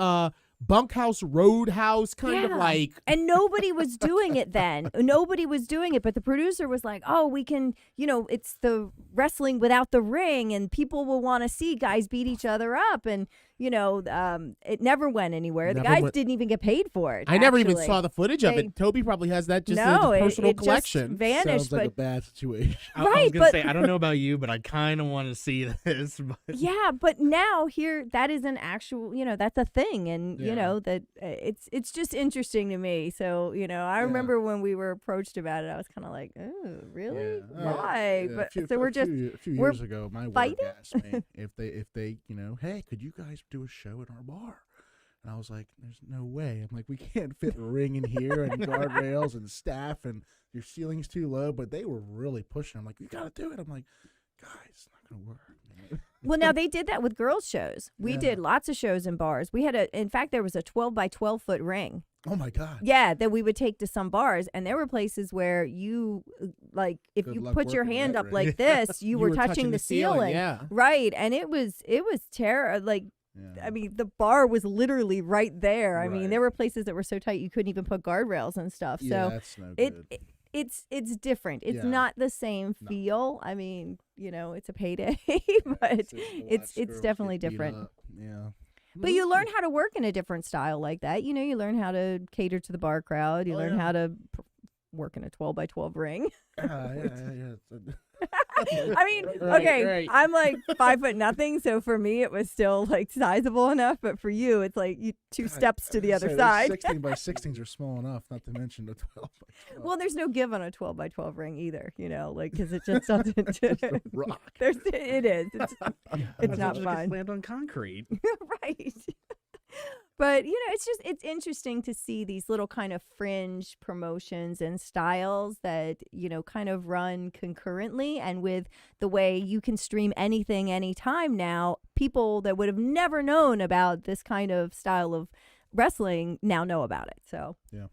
bunkhouse, roadhouse kind of like. And nobody was doing it then. Nobody was doing it, but the producer was like, oh, we can, it's the wrestling without the ring, and people will want to see guys beat each other up, and it never went anywhere. The guys didn't even get paid for it. I never even saw the footage of it. Toby probably has that just in his personal collection. Just vanished. Sounds like a bad situation. I was gonna say, I don't know about you, but I kind of want to see this. But. Yeah, but now here, that is an actual, that's a thing, and that it's just interesting to me. So I remember when we were approached about it, I was kind of like, oh, really? Why? Yeah. But A few years ago, my work asked me if they hey, could you guys do a show in our bar? And I was like, there's no way. I'm like, we can't fit a ring in here and guardrails and staff, and your ceiling's too low. But they were really pushing. I'm like, you got to do it. I'm like, guys, it's not going to work. Well, now they did that with girls' shows. We did lots of shows in bars. We had in fact, there was a 12 by 12 foot ring. Oh my God. Yeah, that we would take to some bars, and there were places where you if you put your hand up like this, you were touching the ceiling. Yeah. Right, and it was terrible. I mean, the bar was literally right there. I mean, there were places that were so tight you couldn't even put guardrails and stuff. Yeah, so that's no good. It's different. It's not the same feel. I mean, it's a payday, but it's definitely different. Yeah. But you learn how to work in a different style like that. You learn how to cater to the bar crowd. You learn how to work in a 12 by 12 ring. Yeah. I mean, Right, okay, right. I'm like 5'0", so for me it was still like sizable enough, but for you it's like two steps to the other Those side. 16 by 16s are small enough, not to mention the 12 by 12. Well, there's no give on a 12 by 12 ring either, like because it just doesn't. rock. It is. It's not fun. Land on concrete. Right. But it's interesting to see these little kind of fringe promotions and styles that kind of run concurrently, and with the way you can stream anything anytime now, people that would have never known about this kind of style of wrestling now know about it. So Yeah.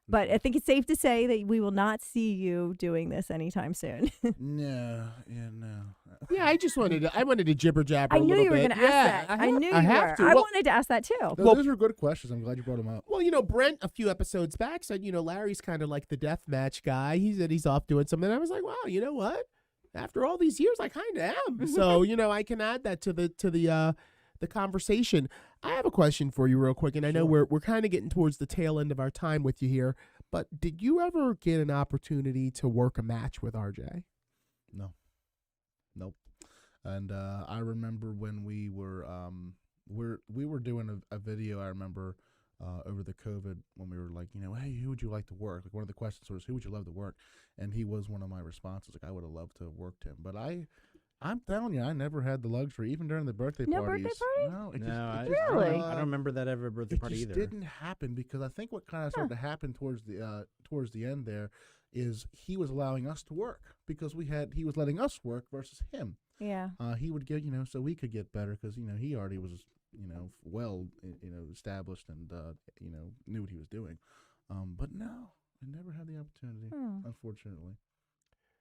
but I think it's safe to say that we will not see you doing this anytime soon. No. Yeah, I wanted to jibber jabber I a knew little you were bit. going to ask that. I knew you have were. to. I Well- wanted to ask that too. No, those were good questions. I'm glad you brought them up. Well, Brent a few episodes back said, Larry's kind of like the death match guy. He said he's off doing something. I was like, wow, you know what? After all these years, I kind of am. So, I can add that to the conversation. I have a question for you real quick, and I know we're kind of getting towards the tail end of our time with you here, but did you ever get an opportunity to work a match with RJ? No. Nope. And I remember when we were we were doing a video. I remember over the COVID when we were like, hey, who would you like to work? Like one of the questions was, who would you love to work? And he was one of my responses. Like I would have loved to have worked him, but I'm telling you, I never had the luxury, even during the birthday No parties. birthday party? No, it No, just, Really? I don't remember that ever birthday it party just either. didn't happen because I think what kind of started to happen towards the end there is he was allowing us to work because he was letting us work versus him. Yeah. He would get so we could get better because he already was well established and knew what he was doing. But no, I never had the opportunity, unfortunately.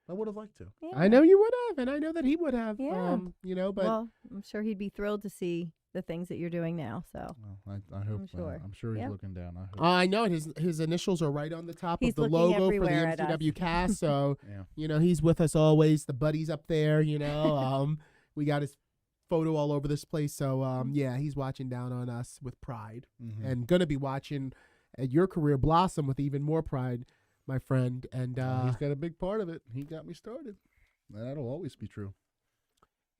I would have liked to. Yeah. I know you would have, and I know that he would have. Yeah. But Well, I'm sure he'd be thrilled to see the things that you're doing now. So Well, I hope. I'm sure. I'm sure he's Yeah. looking down. I hope. I know his initials are right on the top He's of the looking logo for the everywhere at us. MCW Cast. So Yeah. he's with us always. The buddy's up there. We got his photo all over this place. So yeah, he's watching down on us with pride, Mhm. and gonna be watching your career blossom with even more pride, my friend. And He's got a big part of it. He got me started. That'll always be true.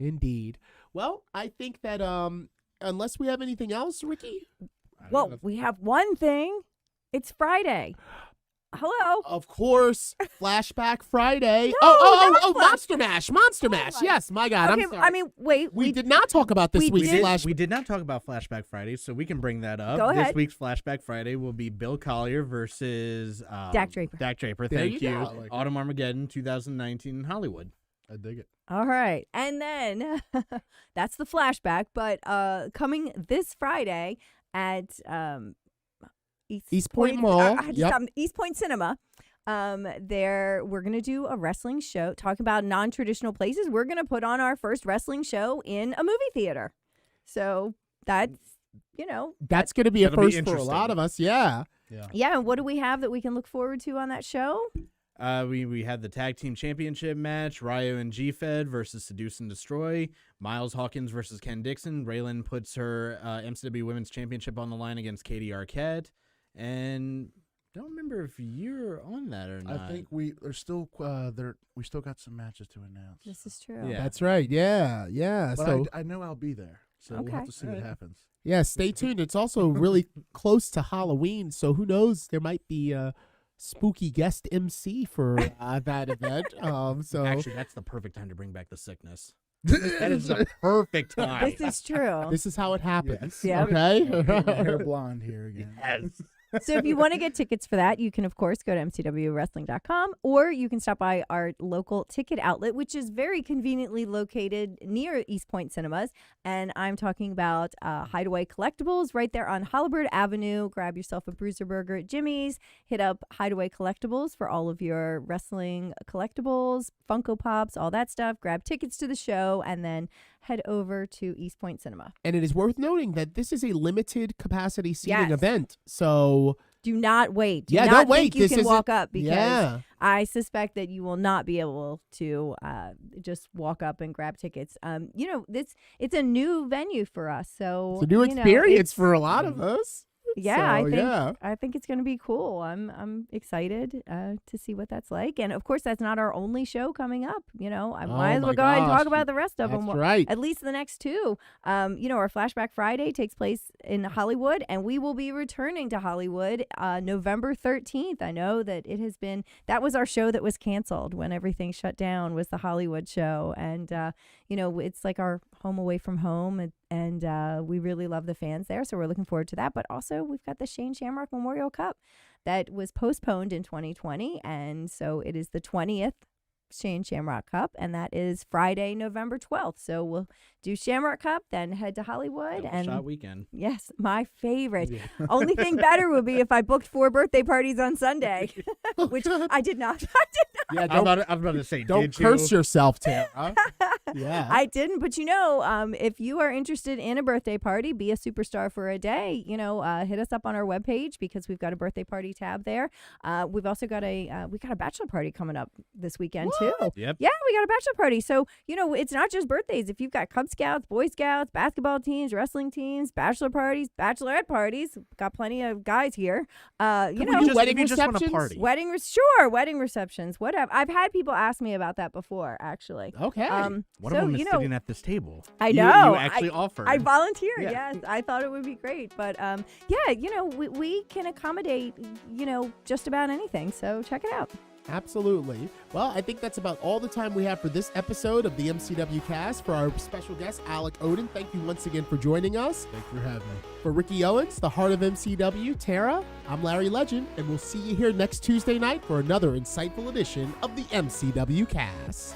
indeed. Well, I think that unless we have anything else, Ricky. well, we have one thing. It's Friday. Hello. Of course, Flashback Friday. No, oh, not Monster Mash, Monster Mash. Yes, my God, Okay, I'm sorry. I mean, wait. we did not talk about this we week's did- Flash. We did not talk about Flashback Friday, so we can bring that up. Go ahead. This week's Flashback Friday will be Bill Collier versus Dak Draper. Dak Draper, There thank you you. go. I like it. Autumn Armageddon 2019 in Hollywood. I dig it. All right. And then that's the flashback. But coming this Friday at East Point Mall. Yep. East Point Cinema. There we're gonna do a wrestling show. Talk about non-traditional places. We're gonna put on our first wrestling show in a movie theater. So that's That's going to be a That'll be first for a lot interesting. of us. Yeah. Yeah. yeah. And what do we have that we can look forward to on that show? We had the tag team championship match, Ryo and G-Fed versus Seduce and Destroy, Miles Hawkins versus Ken Dixon. Raylan puts her MCW Women's Championship on the line against Katie Arquette, and don't remember if you're on that or not. I think we still got some matches to announce. This is true. Yeah. That's right. Yeah. Yeah. But So I know I'll be there, so we'll have Okay. to see what happens. yeah, stay tuned. It's also really close to Halloween, so who knows? There might be a spooky guest MC for that event. So Actually, that's the perfect time to bring back the sickness. That is the perfect time. This is true. this is how it happens. Yeah. Okay. Hair blonde here again. Yes. So if you want to get tickets for that, you can, of course, go to mcwwrestling.com, or you can stop by our local ticket outlet, which is very conveniently located near East Point Cinemas. And I'm talking about Hideaway Collectibles right there on Holabird Avenue. Grab yourself a Bruiser Burger at Jimmy's. Hit up Hideaway Collectibles for all of your wrestling collectibles, Funko Pops, all that stuff. Grab tickets to the show, and then head over to East Point Cinema. And it is worth noting that this is a limited capacity seating Yes. event. So Do not wait. Do Yeah, not don't wait. think you This can isn't- walk up because yeah. I suspect that you will not be able to just walk up and grab tickets. It's a new venue for us, so It's a new you know, experience it's- for a lot of us. Yeah, So, I think it's going to be cool. I'm excited to see what that's like. And of course, that's not our only show coming up. I might as well my go ahead and gosh. talk about the rest of them. That's right. At least the next two. Our Flashback Friday takes place in Hollywood, and we will be returning to Hollywood November 13th. I know that that was our show that was canceled when everything shut down, was the Hollywood show. And, it's like our home away from home, and we really love the fans there. So we're looking forward to that. But also, we've got the Shane Shamrock Memorial Cup that was postponed in 2020. And so it is the 20th Shane Shamrock Cup, and that is Friday, November 12th. So we'll do Shamrock Cup, then head to Hollywood. Double and shot weekend. Yes, my favorite. Only thing better would be if I booked 4 birthday parties on Sunday, which I did not. Yeah, I was about to say, don't did curse you? yourself, Tara. Yeah. I didn't, but if you are interested in a birthday party, be a superstar for a day, hit us up on our webpage, because we've got a birthday party tab there. We've also got a bachelor party coming up this weekend too. Yep. Yeah, we got a bachelor party. So, it's not just birthdays. If you've got Cub Scouts, Boy Scouts, basketball teams, wrestling teams, bachelor parties, bachelorette parties, got plenty of guys here. Wedding if you just want a receptions? party. Wedding receptions, whatever. I've had people ask me about that before, actually. Okay. One of them is sitting at this table. I You know. actually offered. I volunteered. Yeah. Yes, I thought it would be great. But we can accommodate just about anything. So check it out. Absolutely. Well, I think that's about all the time we have for this episode of the MCW Cast. For our special guest, Alec Odin, thank you once again for joining us. Thanks for having me. For Ricky Owens, the heart of MCW, Tara, I'm Larry Legend, and we'll see you here next Tuesday night for another insightful edition of the MCW Cast.